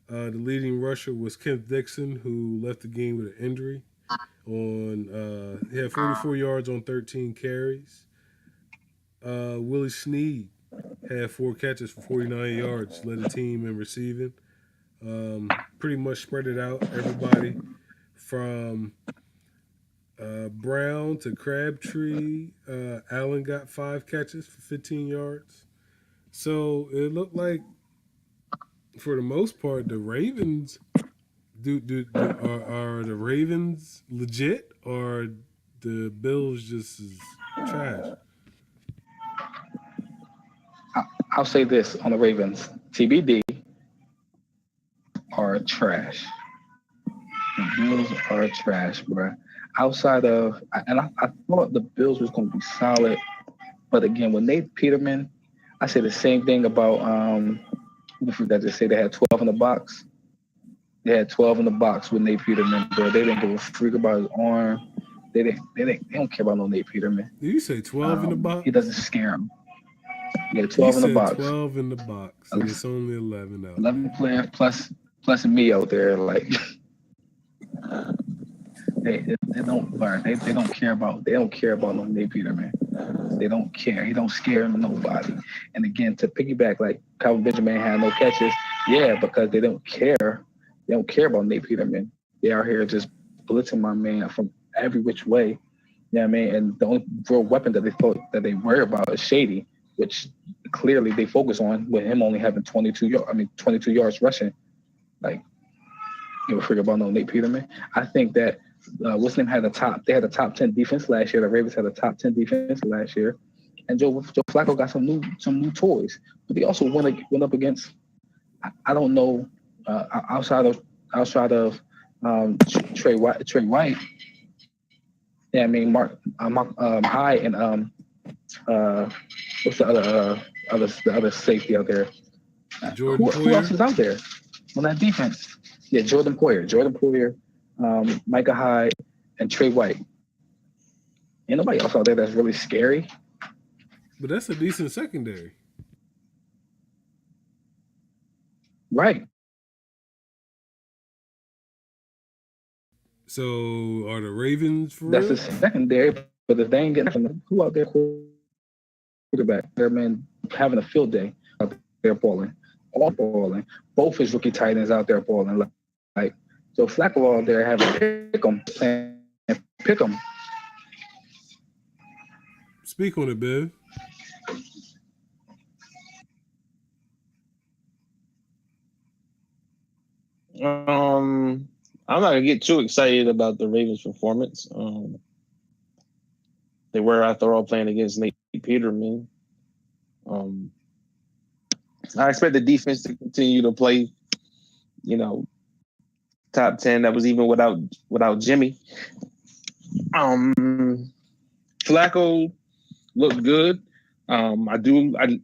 The leading rusher was Kent Dixon, who left the game with an injury. He had 44 yards on 13 carries. Willie Snead had 4 catches for 49 yards, led the team in receiving. Pretty much spread it out. Everybody from Brown to Crabtree. Allen got 5 catches for 15 yards. So it looked like, for the most part, the Ravens are the Ravens legit, or the Bills just is trash? I'll say this on the Ravens. TBD are trash. The Bills are trash, bro. Outside of, and I thought the Bills was going to be solid, but again, with Nate Peterman, I say the same thing about, I just say they had 12 in the box. They had 12 in the box with Nate Peterman, bro. They didn't give a freak about his arm. They don't care about no Nate Peterman. Did you say 12 in the box? He doesn't scare them. Yeah, He 12 in the said box. 12 in the box, and it's only 11 out. 11 players plus me out there. Like they don't learn. They don't care about no Nate Peterman. They don't care. He don't scare nobody. And again, to piggyback, like Calvin Benjamin had no catches. Yeah, because they don't care. They don't care about Nate Peterman. They are here just blitzing my man from every which way. Yeah, you know what I mean, and the only real weapon that they thought that they worry about is Shady, which clearly they focus on with him only having 22 yards rushing. Like, you know, forget about no Nate Peterman. I think that what's name had they had a top 10 defense last year. The Ravens had a top 10 defense last year. And Joe Flacco got some new toys. But they also went up against, I don't know, outside of Trey White. Yeah, I mean Mark High and what's the other safety out there? Who else is out there on that defense? Yeah, Jordan Poyer, Micah Hyde, and Trey White. Ain't nobody else out there that's really scary. But that's a decent secondary. Right. So are the Ravens for That's real? the secondary, but if they ain't getting from who out there quarterback, they're man having a field day out there balling. All balling. Both his rookie tight ends out there balling. Like so Flacco out there having to pick 'em. Speak on it, Biv. I'm not gonna get too excited about the Ravens' performance. They were, after all, playing against Nate Peterman. I expect the defense to continue to play, you know, top 10. That was even without Jimmy. Flacco looked good. I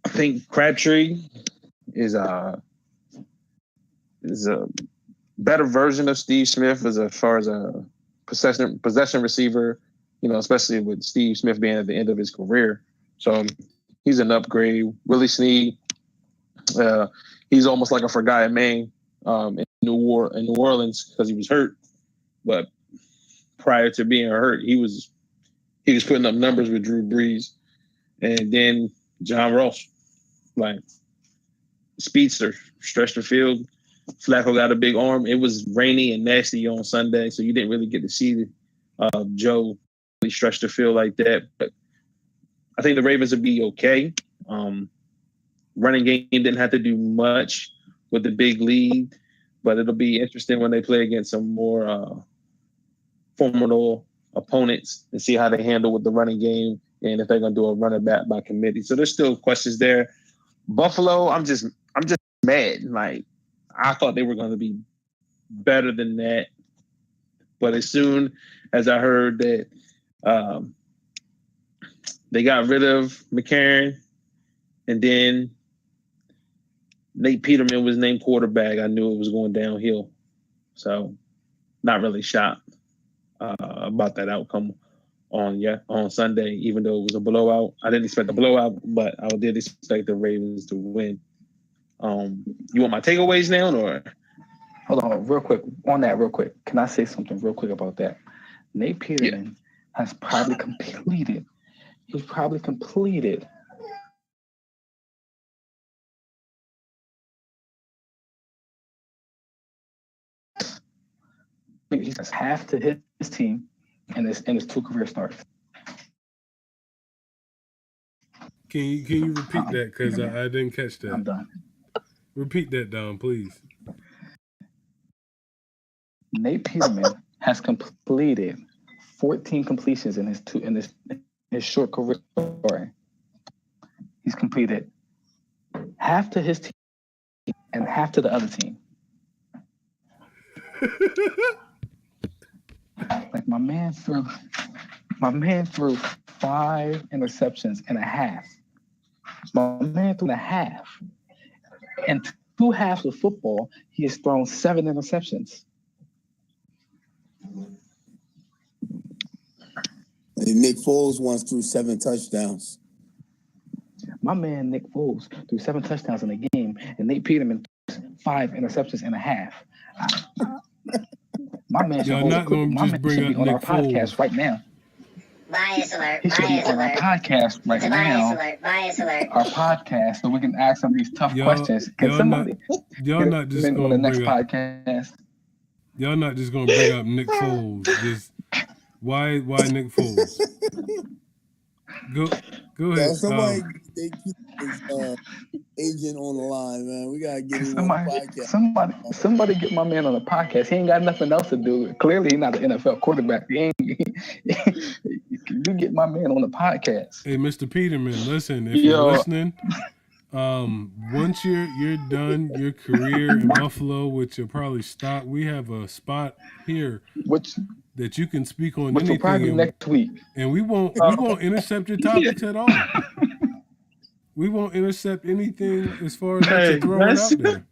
think Crabtree is a better version of Steve Smith as far as a possession receiver, you know, especially with Steve Smith being at the end of his career. So he's an upgrade. Willie Snead, he's almost like a forgotten man in New Orleans because he was hurt. But prior to being hurt, he was putting up numbers with Drew Brees. And then John Ross, like speedster, stretched the field. Flacco got a big arm. It was rainy and nasty on Sunday, so you didn't really get to see Joe really stretch the field like that. But I think the Ravens would be okay. Running game didn't have to do much with the big lead, but it'll be interesting when they play against some more formidable opponents and see how they handle with the running game and if they're going to do a running back by committee. So there's still questions there. Buffalo, I'm just mad. Like, I thought they were going to be better than that. But as soon as I heard that they got rid of McCarron and then Nate Peterman was named quarterback, I knew it was going downhill. So not really shocked about that outcome on Sunday, even though it was a blowout. I didn't expect a blowout, but I did expect the Ravens to win. You want my takeaways now, or? Hold on, real quick. On that, real quick. Can I say something real quick about that? Nate Peterman has probably completed. He's probably completed. He has half to his team in his 2 career starts. Can you repeat that? Because I didn't catch that. I'm done. Repeat that, Dom, please. Nate Peterman has completed 14 completions in his short career. He's completed half to his team and half to the other team. Like my man threw 5 interceptions and a half. My man threw a half. And 2 halves of football, he has thrown 7 interceptions. And Nick Foles once threw 7 touchdowns. My man Nick Foles threw 7 touchdowns in a game, and Nate Peterman threw 5 interceptions and a half. My man should, Y'all not gonna just bring be up on Nick our podcast Foles right now. Bias alert. He should be Bias on our alert. podcast right It's a now. bias alert. Bias alert. Our podcast, so we can ask some of these tough Y'all- questions. Can y'all somebody y'all get not just him on gonna the next bring up podcast? y'all not just gonna bring up Nick Foles. Just why Nick Foles? Go Yo, ahead. somebody they keep his agent on the line, man. We gotta get him on the podcast. Somebody get my man on the podcast. He ain't got nothing else to do. Clearly, he's not an NFL quarterback. You get my man on the podcast. Hey, Mr. Peterman, listen, if you're listening, once you're done your career in Buffalo, which you'll probably stop, we have a spot here that you can speak on Which will probably anything, be next week. and we won't intercept your topics at all. We won't intercept anything as far as what you're throwing out there.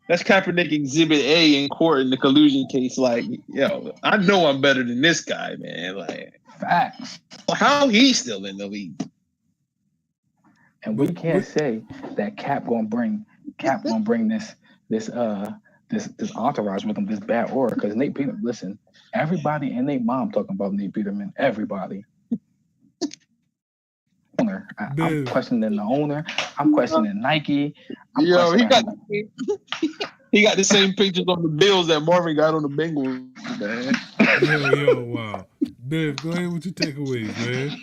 That's Kaepernick Exhibit A in court in the collusion case. Like, yo, I know I'm better than this guy, man. Like, facts. How he still in the league? And we can't say that Cap gonna bring this entourage with him, this bad aura. Because Nate Peterman, listen, everybody and their mom talking about Nate Peterman. Everybody. I'm questioning the owner. I'm questioning Nike. He got the same pictures on the Bills that Marvin got on the Bengals, man. Yo, wow. Biv, go ahead with your takeaways, man.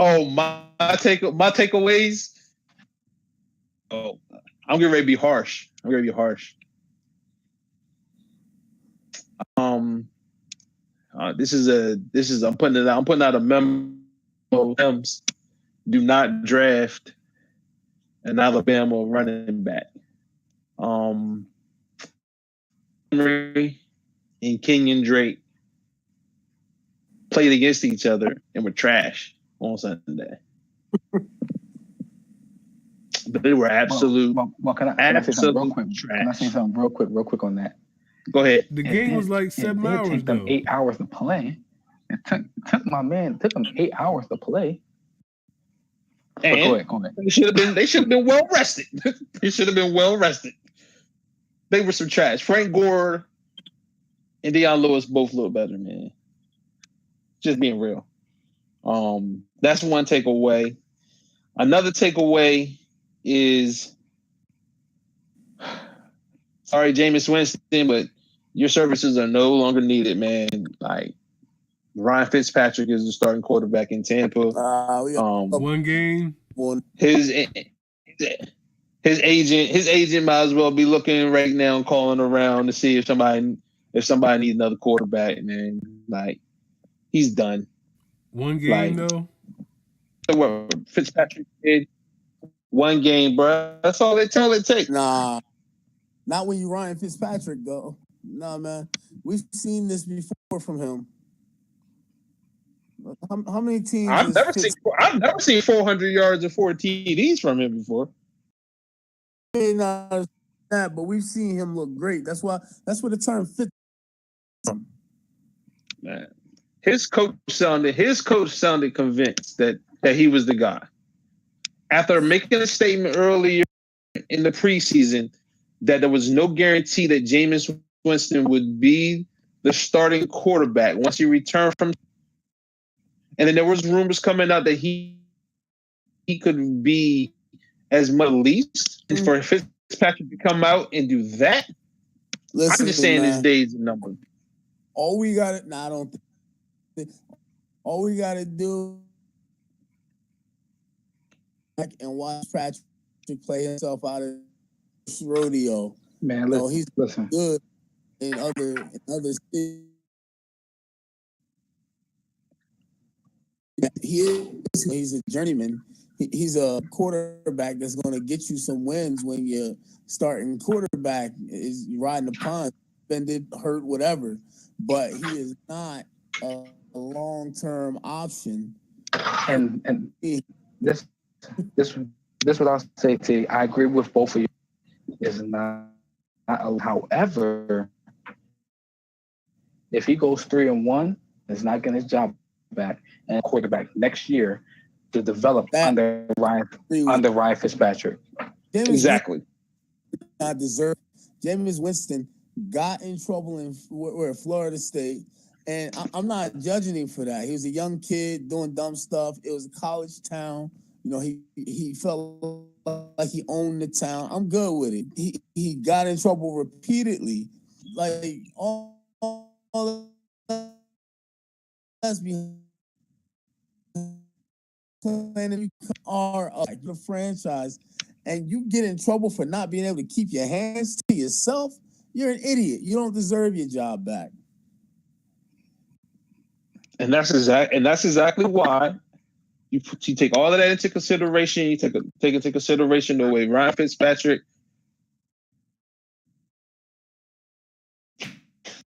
Oh, my takeaways. Oh, I'm getting ready to be harsh. I'm putting out a memo. Do not draft an Alabama running back. Henry and Kenyon Drake played against each other and were trash on Sunday. But they were absolute. Can I say something real quick? Trash. Can I say something real quick on that? Go ahead. The game was like 7 hours. It took them 8 hours to play. It took them 8 hours to play. And go ahead. They should have been well rested. They were some trash. Frank Gore and Deion Lewis both look better, man. Just being real. That's one takeaway. Another takeaway is, sorry, Jameis Winston, but your services are no longer needed, man. Like, Ryan Fitzpatrick is the starting quarterback in Tampa. One game. His agent might as well be looking right now and calling around to see if somebody needs another quarterback, man. Like, he's done. One game, though. So what Fitzpatrick did, one game, bro. That's all it takes. Nah, not when you Ryan Fitzpatrick, though. Nah, man. We've seen this before from him. How many teams? I've never seen 400 yards and 4 TDs from him before. Not that, but we've seen him look great. That's where the term fit from. Man, his coach sounded convinced that he was the guy. After making a statement earlier in the preseason that there was no guarantee that Jameis Winston would be the starting quarterback once he returned from. And then there was rumors coming out that he could be as much least. And for Fitzpatrick to come out and do that, I'm just saying his days are numbered. All we got to, I don't think. All we got to do and watch Patrick play himself out of this rodeo. Man, he's good in other cities. He's a journeyman. He's a quarterback that's going to get you some wins when you're starting quarterback. Is riding the pond, suspended, hurt, whatever. But he is not a long-term option. And this this what I'll say to you. I agree with both of you. Is not however, if he goes 3-1, is not getting his job back and quarterback next year to develop under Ryan Fitzpatrick. Exactly. I deserve. Jameis Winston got in trouble in Florida State, and I'm not judging him for that. He was a young kid doing dumb stuff. It was a college town. You know, he felt like he owned the town. I'm good with it. He got in trouble repeatedly. Like all that's behind you are the franchise, and you get in trouble for not being able to keep your hands to yourself. You're an idiot. You don't deserve your job back. And that's exactly why you take all of that into consideration. You take into consideration the way Ryan Fitzpatrick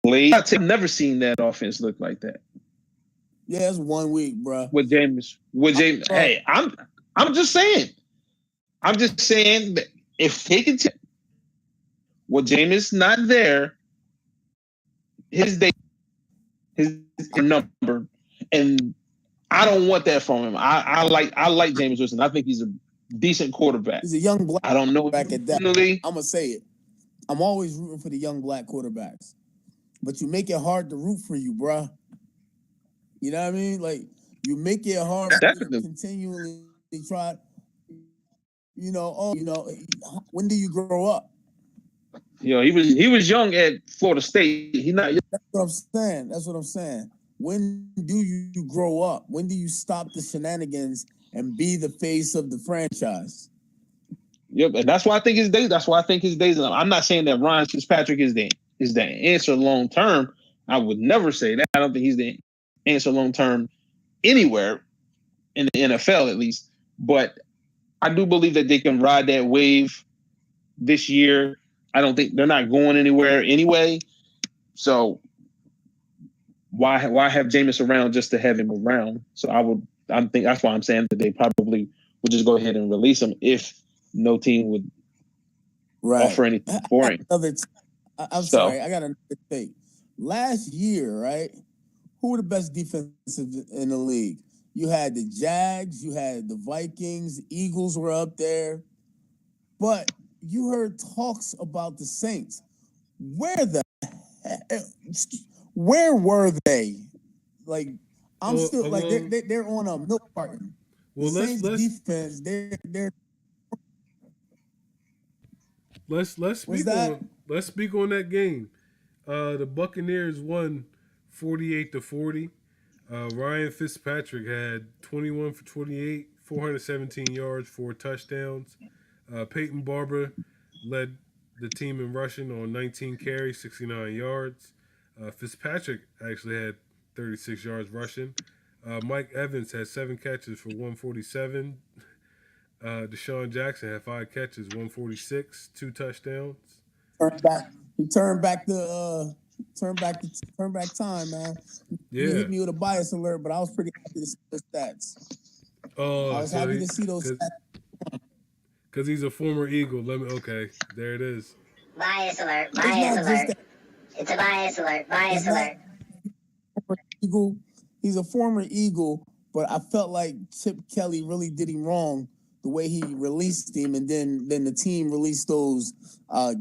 played. I've never seen that offense look like that. Yeah, it's 1 week, bro. With James. Hey, I'm just saying. I'm just saying that if they can with Jameis not there, his number, and I don't want that from him. I like Jameis Winston. I think he's a decent quarterback. He's a young black. I don't know back at that. I'm gonna say it. I'm always rooting for the young black quarterbacks, but you make it hard to root for you, bruh. You know what I mean? Like you make it hard to continually try. When do you grow up? You know, he was young at Florida State. That's what I'm saying. When do you grow up? When do you stop the shenanigans and be the face of the franchise? Yep, and that's why I think his days. I'm not saying that Ryan Fitzpatrick is the answer long term. I would never say that. I don't think he's the answer long term anywhere in the NFL, at least. But I do believe that they can ride that wave this year. I don't think they're not going anywhere anyway. So why have Jameis around just to have him around? So I think that's why I'm saying that they probably would just go ahead and release him if no team would offer anything for him. Sorry, I got another take. Last year, right? Who were the best defensive in the league? You had the Jags, you had the Vikings, the Eagles were up there. But you heard talks about the Saints. Where were they? Like, they're on a milk carton. Well, Saints defense, they're. Let's speak on that game. The Buccaneers won 48-40. Ryan Fitzpatrick had 21 for 28, 417 yards, 4 touchdowns. Peyton Barber led the team in rushing on 19 carries, 69 yards. Fitzpatrick actually had 36 yards rushing. Mike Evans had 7 catches for 147. Deshaun Jackson had 5 catches, 146, 2 touchdowns. He turned back time, man. Yeah. He hit me with a bias alert, but I was pretty happy to see those stats. I was happy to see those stats. Because he's a former Eagle. Okay, there it is. Bias alert. Bias alert. It's a bias alert. Bias alert. Eagle. He's a former Eagle, but I felt like Chip Kelly really did him wrong the way he released him, and then the team released those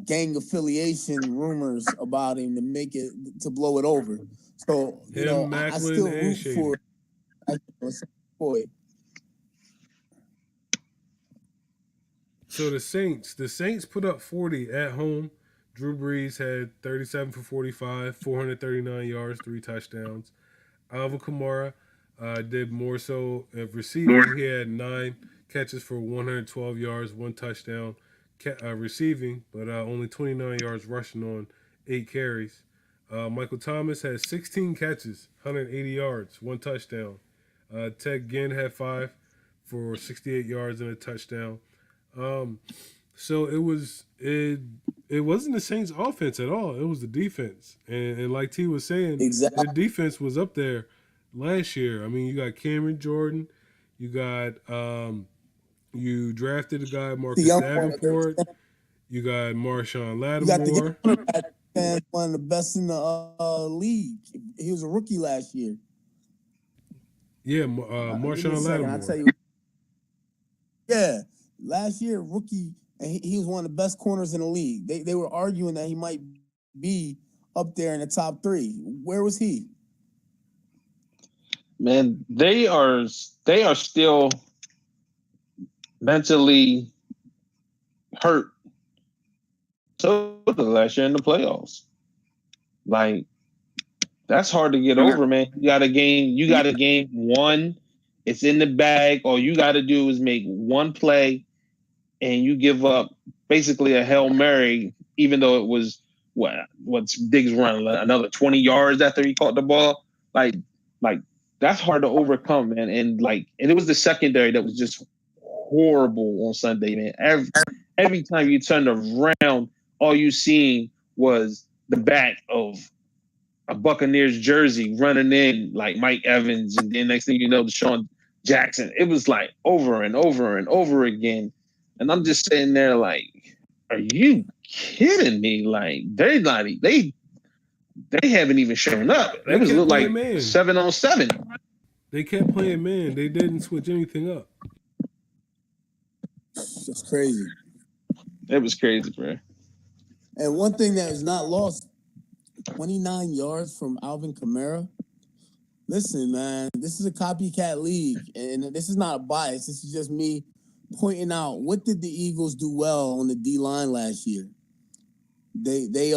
gang affiliation rumors about him to blow it over. So I still root for it. So the Saints put up 40 at home. Drew Brees had 37 for 45, 439 yards, 3 touchdowns. Alvin Kamara did more so of receiving. He had 9 catches for 112 yards, 1 touchdown receiving, but only 29 yards rushing on 8 carries. Michael Thomas had 16 catches, 180 yards, 1 touchdown. Ted Ginn had 5 for 68 yards and a touchdown. So it wasn't the Saints offense at all. It was the defense. And like T was saying, exactly. The defense was up there last year. I mean, you got Cameron Jordan, you got you drafted a guy The Marcus young Davenport, you got Marshawn you got the Lattimore. young quarterback, man, one of the best in the league. He was a rookie last year. Yeah, Give me a Marshawn second. I'll tell Lattimore. you. Yeah, last year rookie, and he was one of the best corners in the league. They were arguing that he might be up there in the top 3. Where was he? Man, they are still mentally hurt. So the last year in the playoffs, like that's hard to get over, man. You got a game one, it's in the bag. All you got to do is make one play, and you give up basically a Hail Mary, even though it was what's Diggs run another 20 yards after he caught the ball. Like that's hard to overcome, man. And it was the secondary that was just horrible on Sunday, man. Every time you turned around, all you seen was the back of a Buccaneers jersey running in like Mike Evans, and then next thing you know, Deshaun Jackson. It was like over and over and over again. And I'm just sitting there like, are you kidding me? Like they haven't even shown up. They It was kept look like playing man. 7-on-7. They kept playing man. They didn't switch anything up. That's crazy. It was crazy, bro. And one thing that is not lost, 29 yards from Alvin Kamara. Listen, man, this is a copycat league, and this is not a bias. This is just me pointing out what did the Eagles do well on the D line last year. They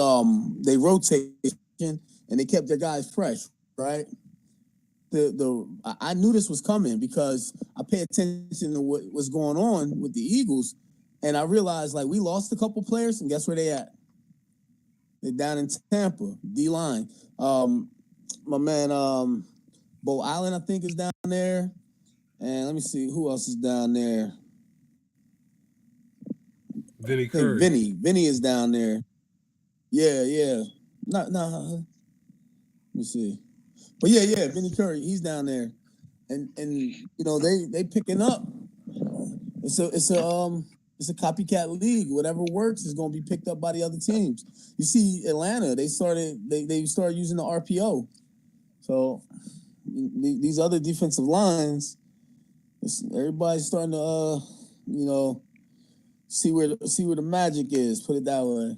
rotated and they kept their guys fresh, right? I knew this was coming because I pay attention to what was going on with the Eagles, and I realized like we lost a couple players, and guess where they at? They're down in Tampa, D line. My man, Bo Allen, I think, is down there, and let me see who else is down there. Vinny Curry. Vinny is down there. Yeah. No. Let me see. But yeah, Vinny Curry, he's down there, and you know they picking up. It's a copycat league. Whatever works is going to be picked up by the other teams. You see, Atlanta, they started using the RPO. So these other defensive lines, everybody's starting to see where the magic is. Put it that way.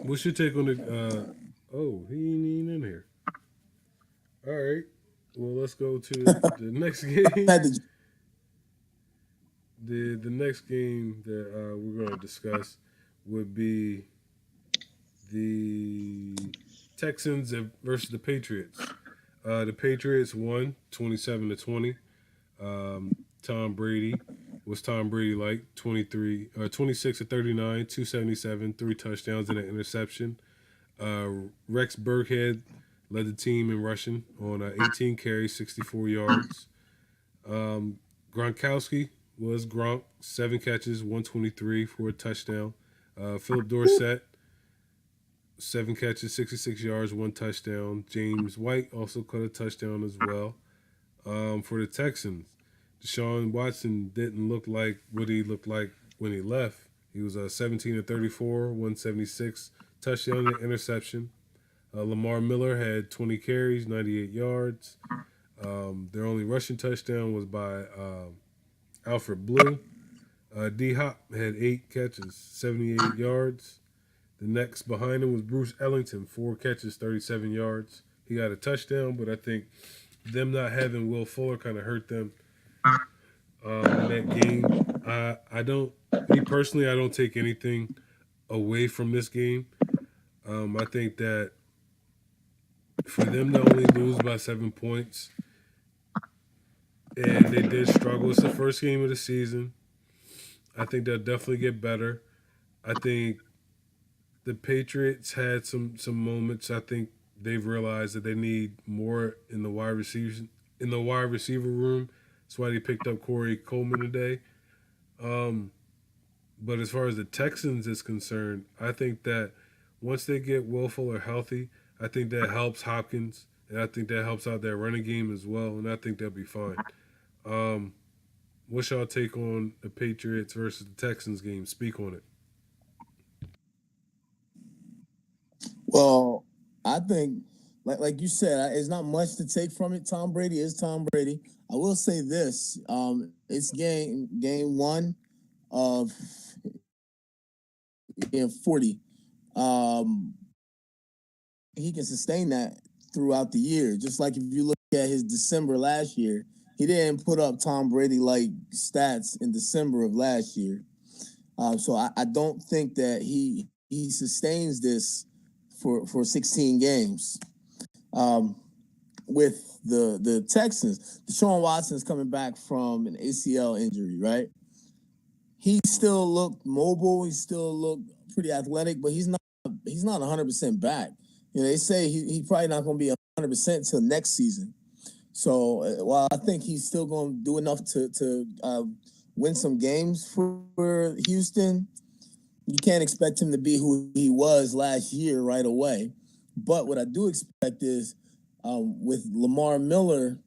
What's your take on the? Oh, he ain't even in here. All right. Well, let's go to the next game. The next game that we're going to discuss would be the Texans versus the Patriots. The Patriots won 27-20. Tom Brady. What's Tom Brady like? 26 of 39, 277, 3 touchdowns and an interception. Rex Burkhead led the team in rushing on 18 carries, 64 yards. Gronkowski was Gronk, 7 catches, 123 for a touchdown. Philip Dorsett, 7 catches, 66 yards, 1 touchdown. James White also caught a touchdown as well. For the Texans, Deshaun Watson didn't look like what he looked like when he left. He was 17 of 34, 176, touchdown and interception. Lamar Miller had 20 carries, 98 yards. Their only rushing touchdown was by Alfred Blue. D-Hop had 8 catches, 78 yards. The next behind him was Bruce Ellington, 4 catches, 37 yards. He got a touchdown, but I think them not having Will Fuller kind of hurt them in that game. I don't take anything away from this game. I think that for them to only lose by 7 points, and they did struggle. It's the first game of the season. I think they'll definitely get better. I think the Patriots had some moments. I think they've realized that they need more in the wide receiver room. That's why they picked up Corey Coleman today. But as far as the Texans is concerned, I think that once they get Will Fuller healthy, I think that helps Hopkins, and I think that helps out their running game as well, and I think they'll be fine. Um, what's y'all take on the Patriots versus the Texans game? Speak on it. Well, I think, like you said, it's not much to take from it. Tom Brady is Tom Brady. I will say this: it's game one of 40. Um, he can sustain that throughout the year. Just like if you look at his December last year, he didn't put up Tom Brady like stats in December of last year. So I don't think that he sustains this for 16 games. With the Texans, Deshaun Watson's coming back from an ACL injury, right? He still looked mobile. He still looked pretty athletic, but he's not 100% back. You know, they say he probably not going to be 100% till next season. So while I think he's still going to do enough to win some games for Houston, you can't expect him to be who he was last year right away. But what I do expect is with Lamar Miller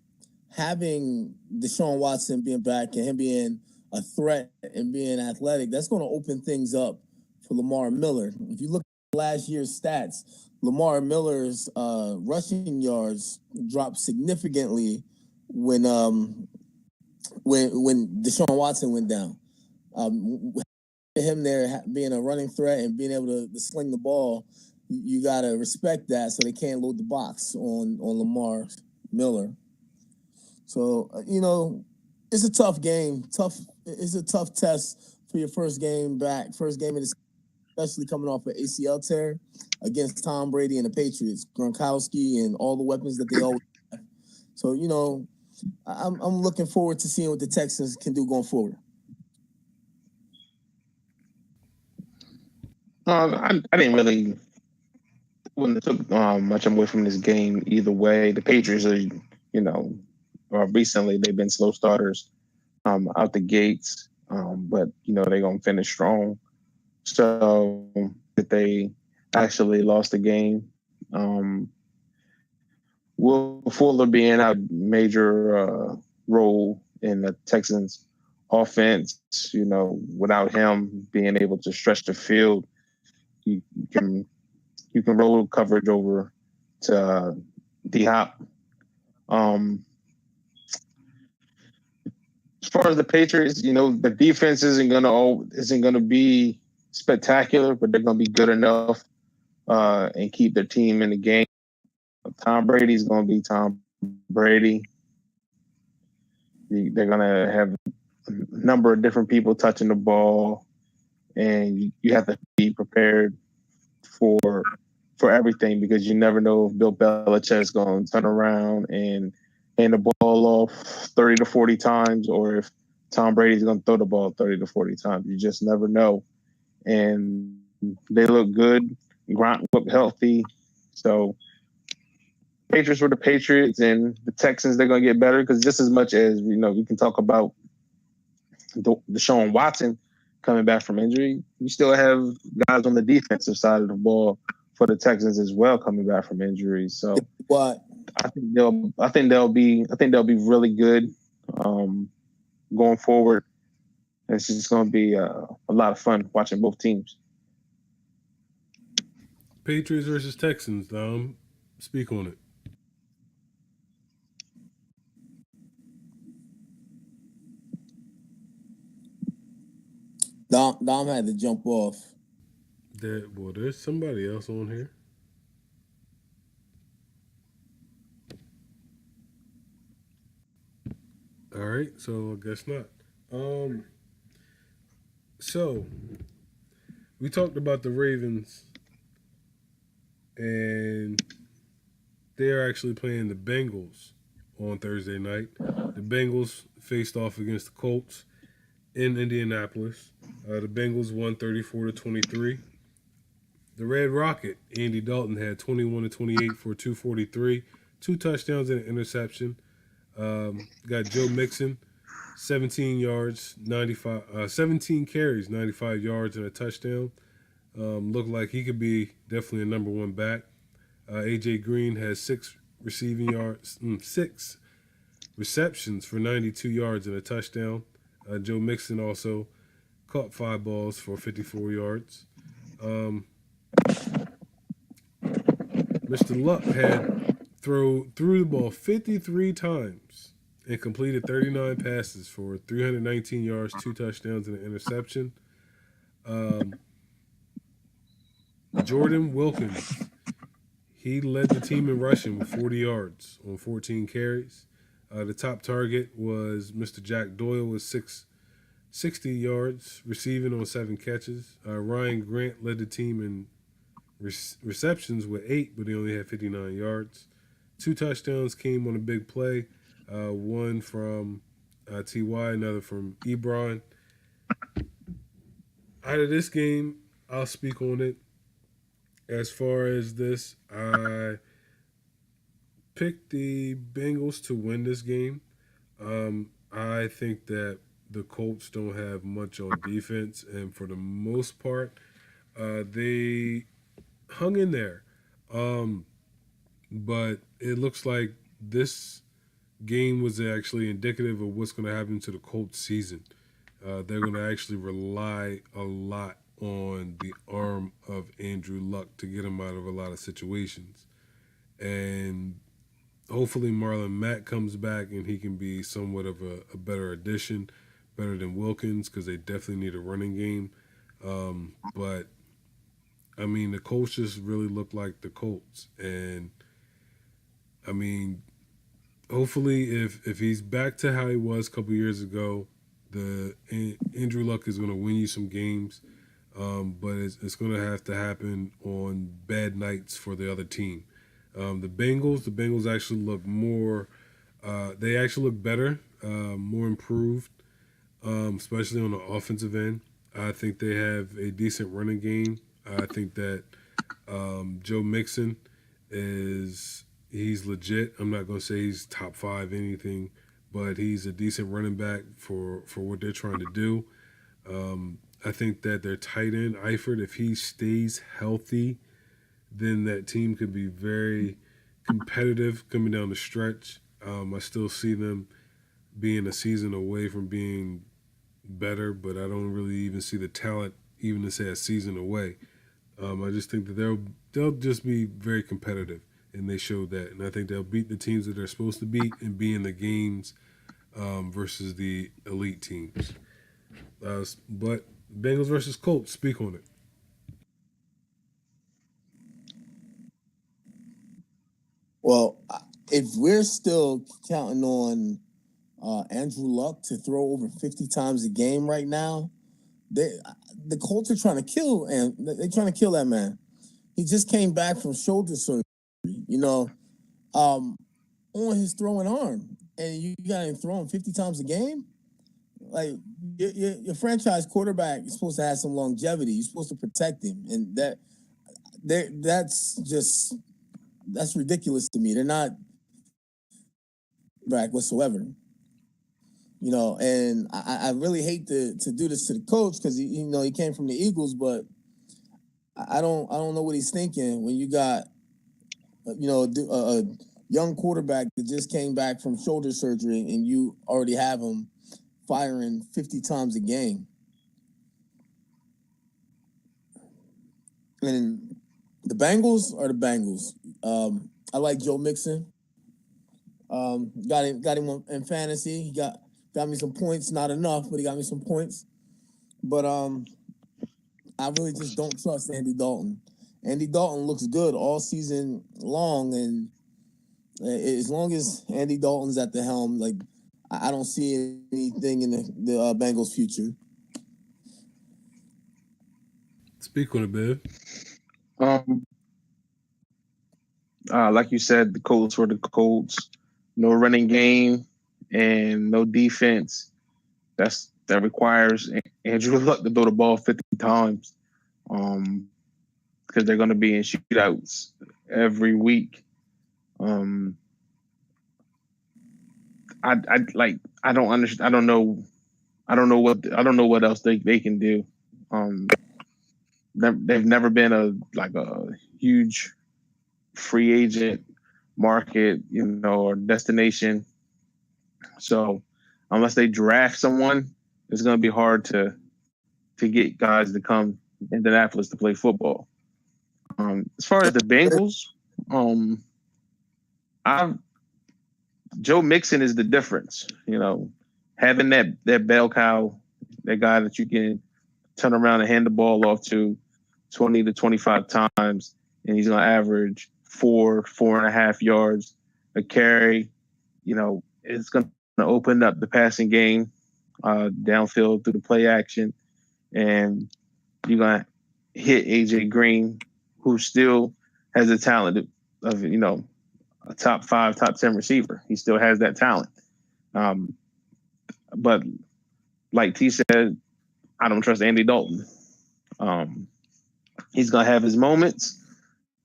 having Deshaun Watson being back and him being a threat and being athletic, that's going to open things up for Lamar Miller. If you look at last year's stats, Lamar Miller's rushing yards dropped significantly when Deshaun Watson went down. Him there being a running threat and being able to sling the ball, you got to respect that so they can't load the box on Lamar Miller. So, it's a tough game. It's a tough test for your first game back, especially coming off an ACL tear against Tom Brady and the Patriots, Gronkowski and all the weapons that they always have. So, I'm looking forward to seeing what the Texans can do going forward. I didn't really wouldn't have took much away from this game either way. The Patriots are, recently they've been slow starters out the gates, but they're gonna finish strong. So that they actually lost the game. Will Fuller being a major role in the Texans' offense, without him being able to stretch the field, you can roll coverage over to D-Hop. As far as the Patriots, the defense isn't gonna be spectacular, but they're gonna be good enough and keep their team in the game. Tom Brady's gonna be Tom Brady. They're gonna have a number of different people touching the ball, and you have to be prepared for everything because you never know if Bill Belichick's going to turn around and hand the ball off 30 to 40 times or if Tom Brady's going to throw the ball 30 to 40 times. You just never know. And they look good. Gronk looked healthy. So Patriots were the Patriots, and the Texans, they're going to get better because just as much as, we can talk about Deshaun Watson coming back from injury, you still have guys on the defensive side of the ball for the Texans as well coming back from injury. So I think they'll be really good going forward. It's just going to be a lot of fun watching both teams. Patriots versus Texans, Dom. Speak on it. Dom had to jump off. There's somebody else on here. All right, so I guess not. So we talked about the Ravens, and they are actually playing the Bengals on Thursday night. The Bengals faced off against the Colts in Indianapolis. The Bengals won 34-23. The Red Rocket, Andy Dalton, had 21-28 for 243, 2 touchdowns and an interception. Got Joe Mixon, 17 carries, 95 yards and a touchdown. Looked like he could be definitely a number one back. AJ Green has 6 receptions for 92 yards and a touchdown. Joe Mixon also caught 5 balls for 54 yards. Mr. Luck had threw the ball 53 times and completed 39 passes for 319 yards, 2 touchdowns, and an interception. Jordan Wilkins, he led the team in rushing with 40 yards on 14 carries. The top target was Mr. Jack Doyle with 60 yards receiving on 7 catches. Ryan Grant led the team in receptions with 8, but he only had 59 yards. 2 touchdowns came on a big play. One from T.Y., another from Ebron. Out of this game, I'll speak on it. As far as this, I picked the Bengals to win this game. I think that the Colts don't have much on defense, and for the most part, they hung in there. But it looks like this game was actually indicative of what's going to happen to the Colts season. They're going to actually rely a lot on the arm of Andrew Luck to get him out of a lot of situations. And hopefully Marlon Mack comes back and he can be somewhat of a better addition, better than Wilkins, because they definitely need a running game. But, I mean, the Colts just really look like the Colts. And, I mean, hopefully if he's back to how he was a couple years ago, Andrew Luck is going to win you some games. But it's going to have to happen on bad nights for the other team. The Bengals actually look more. They actually look better, more improved, especially on the offensive end. I think they have a decent running game. I think that Joe Mixon he's legit. I'm not going to say he's top 5 anything, but he's a decent running back for what they're trying to do. I think that their tight end, Eifert, if he stays healthy, then that team could be very competitive coming down the stretch. I still see them being a season away from being better, but I don't really even see the talent even to say a season away. I just think that they'll just be very competitive, and they showed that. And I think they'll beat the teams that they're supposed to beat and be in the games versus the elite teams. But Bengals versus Colts, speak on it. Well, if we're still counting on Andrew Luck to throw over 50 times a game right now, the Colts are trying to kill, and they're trying to kill that man. He just came back from shoulder surgery, on his throwing arm, and you got him throwing 50 times a game. Like your franchise quarterback is supposed to have some longevity. You're supposed to protect him, and that's ridiculous to me. They're not back whatsoever. And I really hate to do this to the coach because he came from the Eagles, but I don't know what he's thinking when you got a young quarterback that just came back from shoulder surgery and you already have him firing 50 times a game. And the Bengals are the Bengals. I like Joe Mixon. Got him in fantasy. He got me some points. Not enough, but he got me some points. But I really just don't trust Andy Dalton. Andy Dalton looks good all season long, and as long as Andy Dalton's at the helm, like I don't see anything in the Bengals' future. Speak on it, Biv. Like you said, the Colts were the Colts. No running game and no defense. That requires Andrew Luck to throw the ball 50 times, because they're going to be in shootouts every week. I don't understand. I don't know what else they can do. They've never been a huge free agent market, or destination. So unless they draft someone, it's going to be hard to get guys to come to Indianapolis to play football. As far as the Bengals, Joe Mixon is the difference. Having that bell cow, that guy that you can turn around and hand the ball off to 20 to 25 times, and he's going to average 4.5 yards a carry. It's going to open up the passing game downfield through the play action, and you're going to hit AJ Green, who still has the talent of a top 5, top 10 receiver. He still has that talent. But like T said, I don't trust Andy Dalton. He's going to have his moments,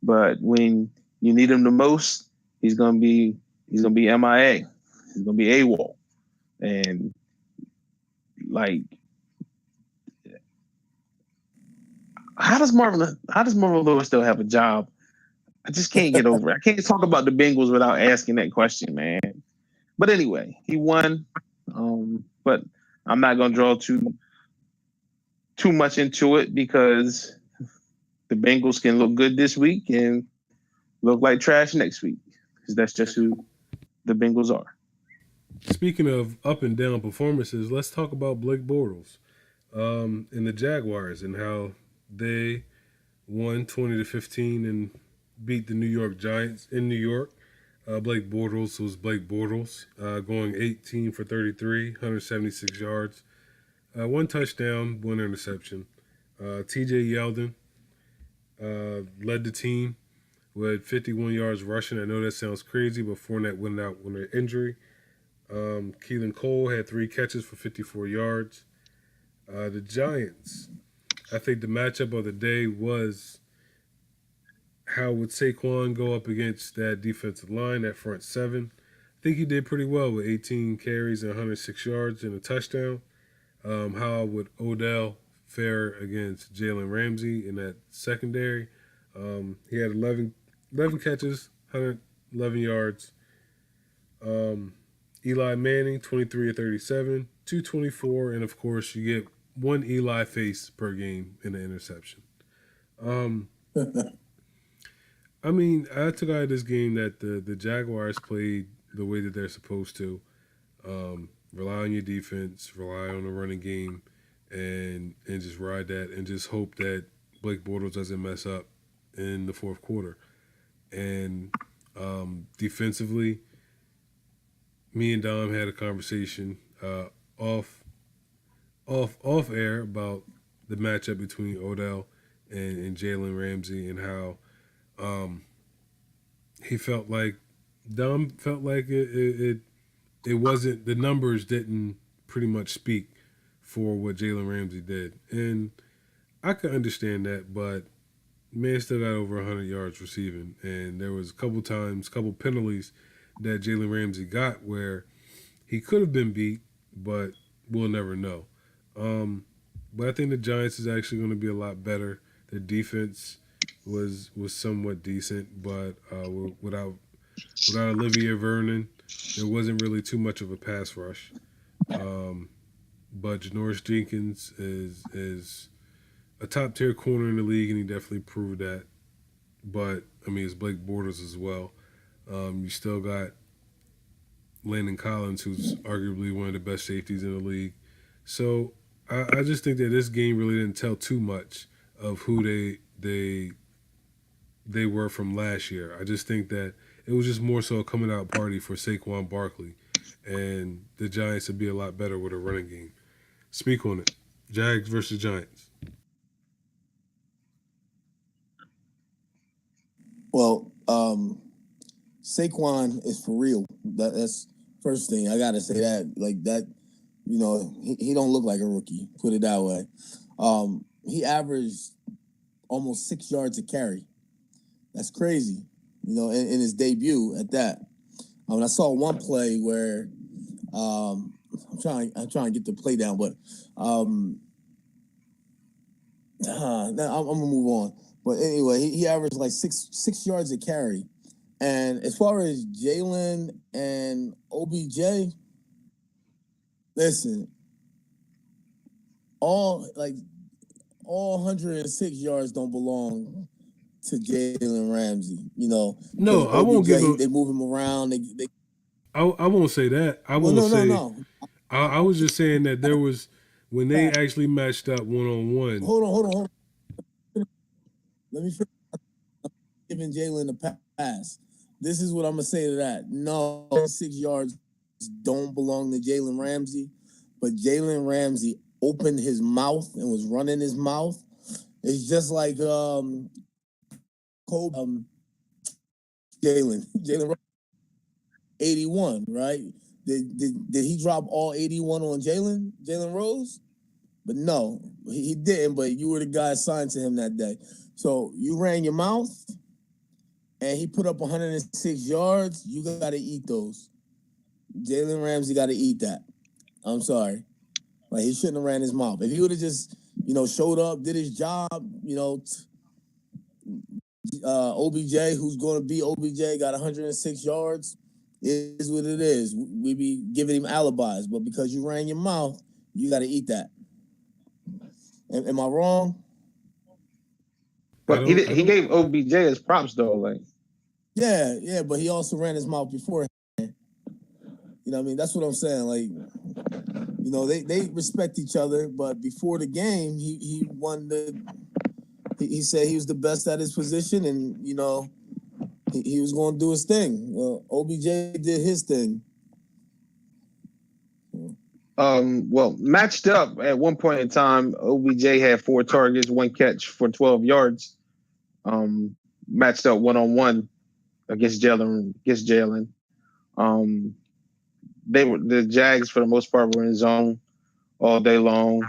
but when you need him the most, he's going to be MIA. He's going to be AWOL. And how does Marvin Lewis still have a job? I just can't get over it. I can't talk about the Bengals without asking that question, man. But anyway, he won. But I'm not going to draw too much into it because the Bengals can look good this week and look like trash next week, because that's just who the Bengals are. Speaking of up and down performances, let's talk about Blake Bortles and the Jaguars and how they won 20-15 and beat the New York Giants in New York. Blake Bortles was Blake Bortles, going 18 for 33, 176 yards, 1 touchdown, 1 interception. TJ Yeldon led the team with 51 yards rushing. I know that sounds crazy, but Fournette went out with an injury. Keelan Cole had 3 catches for 54 yards. The Giants, I think the matchup of the day was how would Saquon go up against that defensive line, that front 7. I think he did pretty well with 18 carries and 106 yards and a touchdown. How would Odell fare against Jalen Ramsey in that secondary? He had 11 catches, 111 yards. Eli Manning, 23 of 37, 224, and of course you get 1 Eli face per game in the interception. I mean, I took out of this game that the Jaguars played the way that they're supposed to. Rely on your defense, rely on the running game, and just ride that, and just hope that Blake Bortles doesn't mess up in the fourth quarter. And defensively, me and Dom had a conversation off air about the matchup between Odell and Jalen Ramsey, and how he felt like Dom felt like it wasn't, the numbers didn't pretty much speak for what Jalen Ramsey did, and I could understand that, but man still got over 100 yards receiving, and there was a couple penalties that Jalen Ramsey got where he could have been beat, but we'll never know. But I think the Giants is actually going to be a lot better. Their defense was somewhat decent, but without Olivier Vernon, there wasn't really too much of a pass rush. But Janoris Jenkins is a top tier corner in the league, and he definitely proved that. But I mean, it's Blake Bortles as well. You still got Landon Collins, who's arguably one of the best safeties in the league. So I just think that this game really didn't tell too much of who they were from last year. I just think that it was just more so a coming out party for Saquon Barkley, and the Giants would be a lot better with a running game. Speak on it. Jags versus Giants. Well, Saquon is for real. That's first thing. I gotta say that. Like that, he don't look like a rookie. Put it that way. He averaged almost 6 yards a carry. That's crazy. In his debut at that. I saw one play where I'm trying to get the play down, but I'm gonna move on. But anyway, he averaged like six yards a carry. And as far as Jalen and OBJ, listen, all 106 yards don't belong to Jalen Ramsey. No, because I won't give him. They move him around. I won't say that. I won't say. No. I was just saying that there was when they actually matched up 1-on-1. Hold on. Let me finish giving Jalen a pass. This is what I'm gonna say to that. No, 6 yards don't belong to Jalen Ramsey, but Jalen Ramsey opened his mouth and was running his mouth. It's just like Jalen 81, right? Did he drop all 81 on Jalen Rose? But no, he didn't. But you were the guy assigned to him that day. So you ran your mouth, and he put up 106 yards. You got to eat those. Jalen Ramsey got to eat that. I'm sorry. Like, he shouldn't have ran his mouth. If he would have just, showed up, did his job, OBJ, who's going to be OBJ, got 106 yards. It is what it is. We be giving him alibis, but because you ran your mouth, you got to eat that. Am I wrong? But he gave OBJ his props though, like. Yeah, but he also ran his mouth beforehand. You know what I mean? That's what I'm saying. Like, they respect each other, but before the game, he won he said he was the best at his position, and he was going to do his thing. Well, OBJ did his thing. Well, matched up at one point in time, OBJ had 4 targets, 1 catch for 12 yards. Matched up 1-on-1 against Jalen. The Jags for the most part were in zone all day long.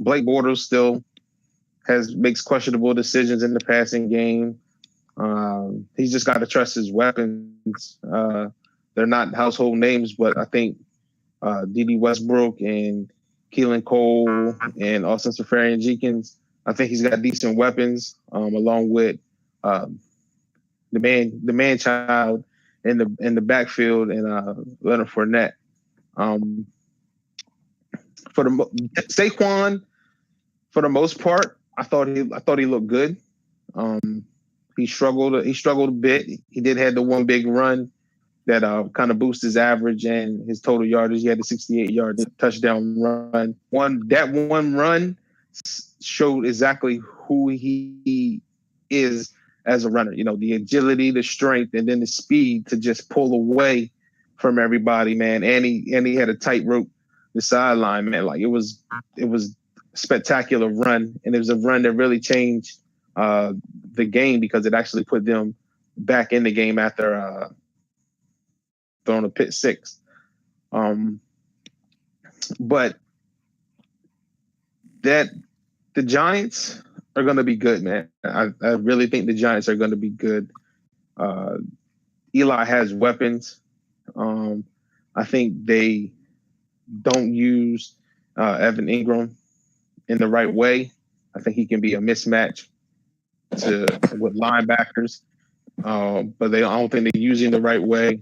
Blake Bortles still makes questionable decisions in the passing game. He's just got to trust his weapons. They're not household names, but I think D.D. Westbrook and Keelan Cole and Austin Seferian-Jenkins, I think he's got decent weapons, along with the man child in the backfield and Leonard Fournette. For Saquon, for the most part, I thought he looked good. He struggled a bit. He did have the one big run that kind of boosted his average and his total yardage. He had the 68-yard touchdown run. That one run showed exactly who he is as a runner. The agility, the strength, and then the speed to just pull away from everybody, man. And he had a tightrope the sideline, man. Like, it was a spectacular run, and it was a run that really changed the game because it actually put them back in the game after throwing a pick six. But that the Giants are going to be good, man. I really think the Giants are going to be good. Eli has weapons. I think they don't use Evan Ingram in the right way. I think he can be a mismatch with linebackers, but I don't think they're using the right way.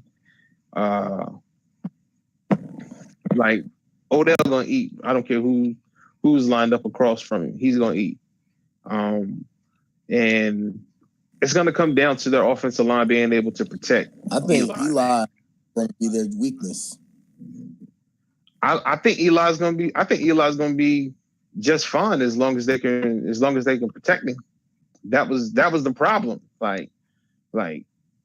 Like, Odell gonna eat. I don't care who's lined up across from him. He's gonna eat. And it's gonna come down to their offensive line being able to protect. I think Eli going to be their weakness. I think Eli's gonna be just fine as long as they can protect him. That was the problem. Like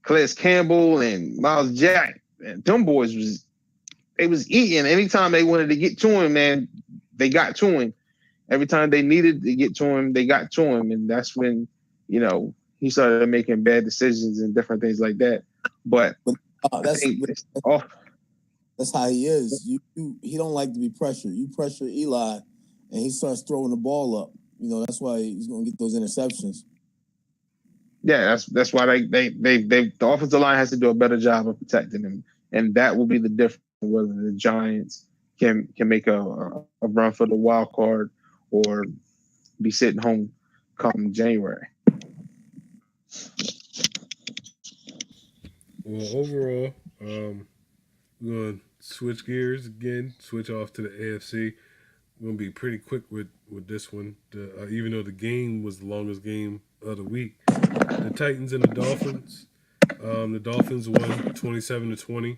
Calais Campbell and Miles Jack and them boys was eating. Anytime they wanted to get to him, man, they got to him. Every time they needed to get to him, they got to him. And that's when, he started making bad decisions and different things like that. But that's how he is. He don't like to be pressured. You pressure Eli, and he starts throwing the ball up. That's why he's going to get those interceptions. Yeah, that's why the offensive line has to do a better job of protecting him, and that will be the difference whether the Giants can make a run for the wild card or be sitting home come January. Well, overall, we're going to switch gears again, switch off to the AFC. We're going to be pretty quick with this one, even though the game was the longest game of the week. The Titans and the Dolphins. The Dolphins won 27-20.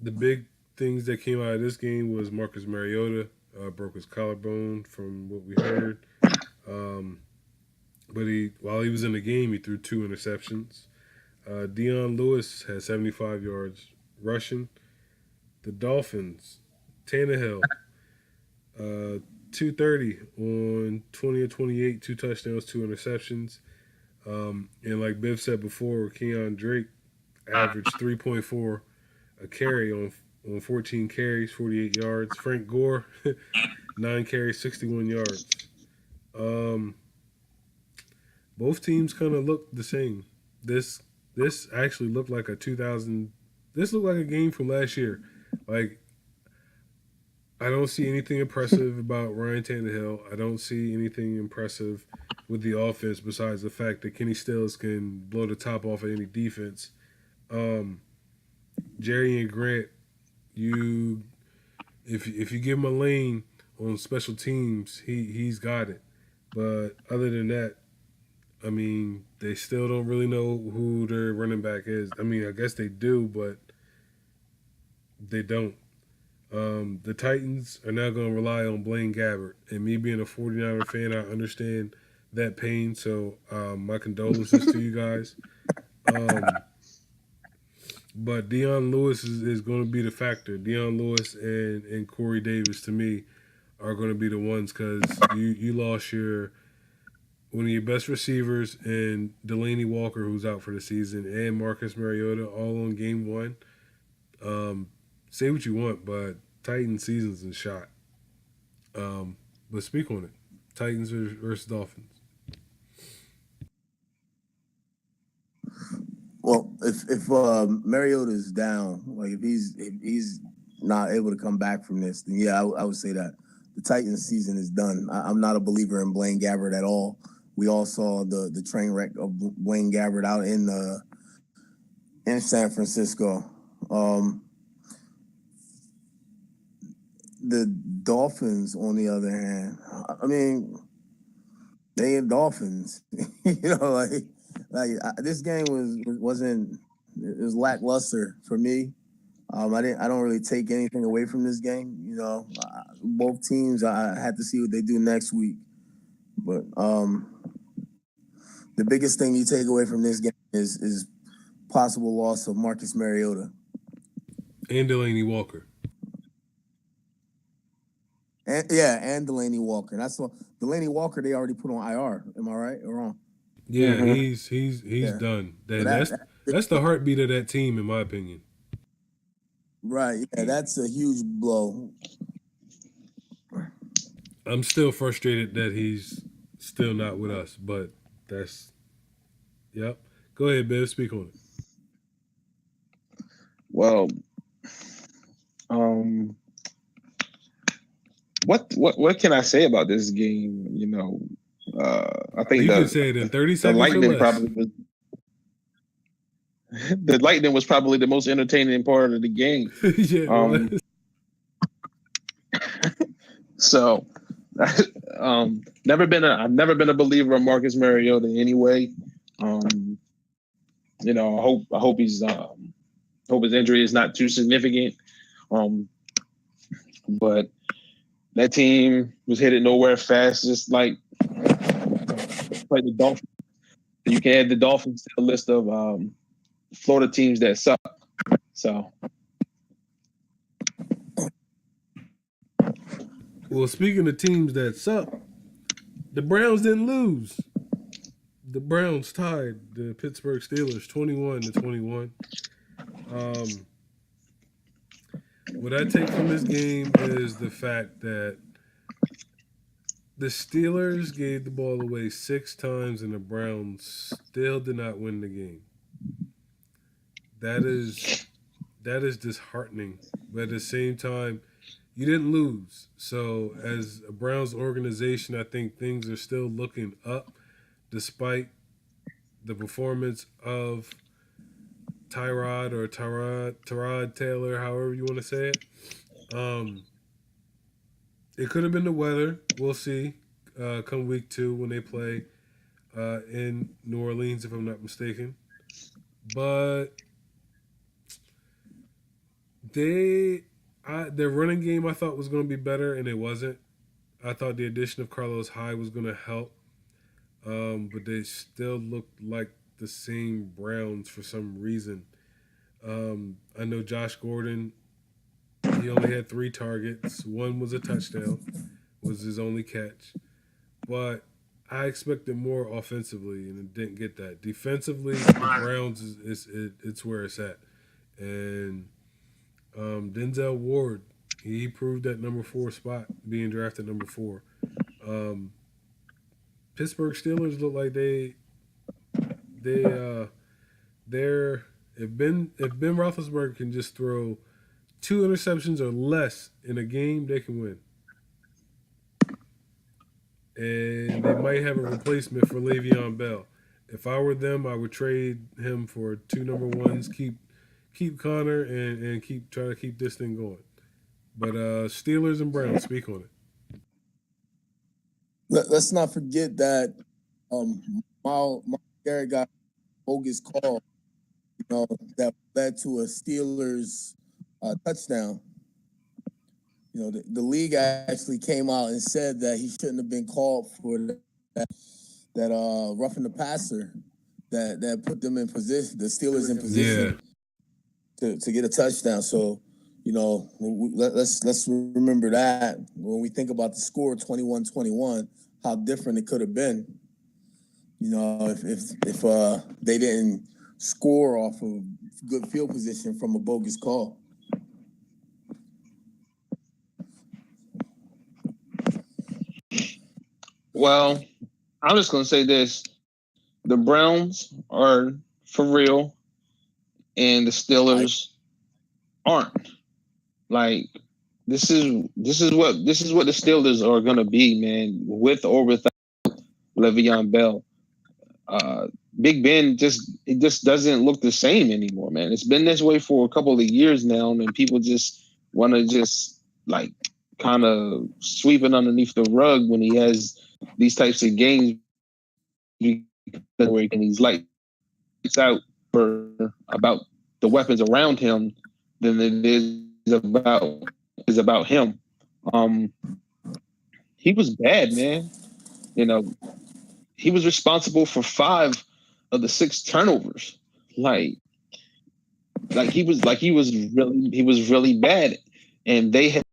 The big things that came out of this game was Marcus Mariota broke his collarbone, from what we heard. But while he was in the game, he threw 2 interceptions. Dion Lewis had 75 yards rushing. The Dolphins, Tannehill, 230 on 20 or 28, 2 touchdowns, 2 interceptions. And like Biv said before, Kenyon Drake averaged 3.4 a carry on 14 carries, 48 yards. Frank Gore, 9 carries, 61 yards. Both teams kind of looked the same. This actually looked like a 2000. This looked like a game from last year. Like, I don't see anything impressive about Ryan Tannehill. I don't see anything impressive with the offense besides the fact that Kenny Stills can blow the top off of any defense. Jerry and Grant, if you give him a lane on special teams, he's got it. But other than that, I mean, they still don't really know who their running back is. I mean, I guess they do, but they don't. The Titans are now going to rely on Blaine Gabbert. And me being a 49er fan, I understand that pain. So my condolences to you guys. But Dion Lewis is going to be the factor. Dion Lewis and Corey Davis, to me, are going to be the ones, because you lost one of your best receivers, and Delaney Walker, who's out for the season, and Marcus Mariota, all on game 1. Say what you want, but Titans season's in shot. But speak on it. Titans versus Dolphins. Well, if Mariota's down, like if he's not able to come back from this, then yeah, I would say that the Titans season is done. I'm not a believer in Blaine Gabbert at all. We all saw the train wreck of Blaine Gabbert out in San Francisco. The Dolphins, on the other hand, I mean, they ain't Dolphins. This game wasn't lackluster for me. I don't really take anything away from this game. Both teams, I had to see what they do next week. But the biggest thing you take away from this game is possible loss of Marcus Mariota and Delaney Walker. And Delaney Walker. That's what Delaney Walker they already put on IR. Am I right or wrong? Yeah, he's done. That's the heartbeat of that team, in my opinion. Right. Yeah, that's a huge blow. I'm still frustrated that he's still not with us, but that's yep. Go ahead, Bill. Speak on it. Well, what can I say about this game? I think you can say it in 30 seconds. The Lightning or less. probably was. The Lightning was probably the most entertaining part of the game. Yeah. So, I've never been a believer of Marcus Mariota anyway. I hope he's hope his injury is not too significant. But that team was headed nowhere fast, just like the Dolphins. You can add the Dolphins to the list of Florida teams that suck. So. Well, speaking of teams that suck, the Browns didn't lose. The Browns tied the Pittsburgh Steelers 21-21. What I take from this game is the fact that the Steelers gave the ball away 6 times and the Browns still did not win the game. That is disheartening. But at the same time, you didn't lose. So as a Browns organization, I think things are still looking up despite the performance of Tyrod Taylor, however you want to say it. It could have been the weather. We'll see. Come week 2 when they play in New Orleans, if I'm not mistaken. But their running game I thought was going to be better, and it wasn't. I thought the addition of Carlos Hyde was going to help, but they still looked like the same Browns for some reason. I know Josh Gordon, he only had 3 targets. 1 was a touchdown, was his only catch. But I expected more offensively, and it didn't get that. Defensively, the Browns it's where it's at. And Denzel Ward, he proved that number 4 spot, being drafted number 4. Pittsburgh Steelers look like if Ben Roethlisberger can just throw 2 interceptions or less in a game, they can win. And they might have a replacement for Le'Veon Bell. If I were them, I would trade him for 2 number 1s, keep Connor and try to keep this thing going. But Steelers and Browns, speak on it. Let's not forget that Myles Garrett got a bogus call, that led to a Steelers touchdown. The league actually came out and said that he shouldn't have been called for that roughing the passer that put them in position, the Steelers in position to get a touchdown. So, let's remember that when we think about the score 21-21, how different it could have been. If they didn't score off of good field position from a bogus call. Well, I'm just gonna say this: the Browns are for real, and the Steelers aren't. Like this is what the Steelers are gonna be, man, with or without Le'Veon Bell. Big Ben just doesn't look the same anymore, man. It's been this way for a couple of years now, and people just want to just like kind of sweep it underneath the rug when he has these types of games where he's lights out for about the weapons around him than it is about him. He was bad, man. He was responsible for 5 of the 6 turnovers. Like he was really bad, and they had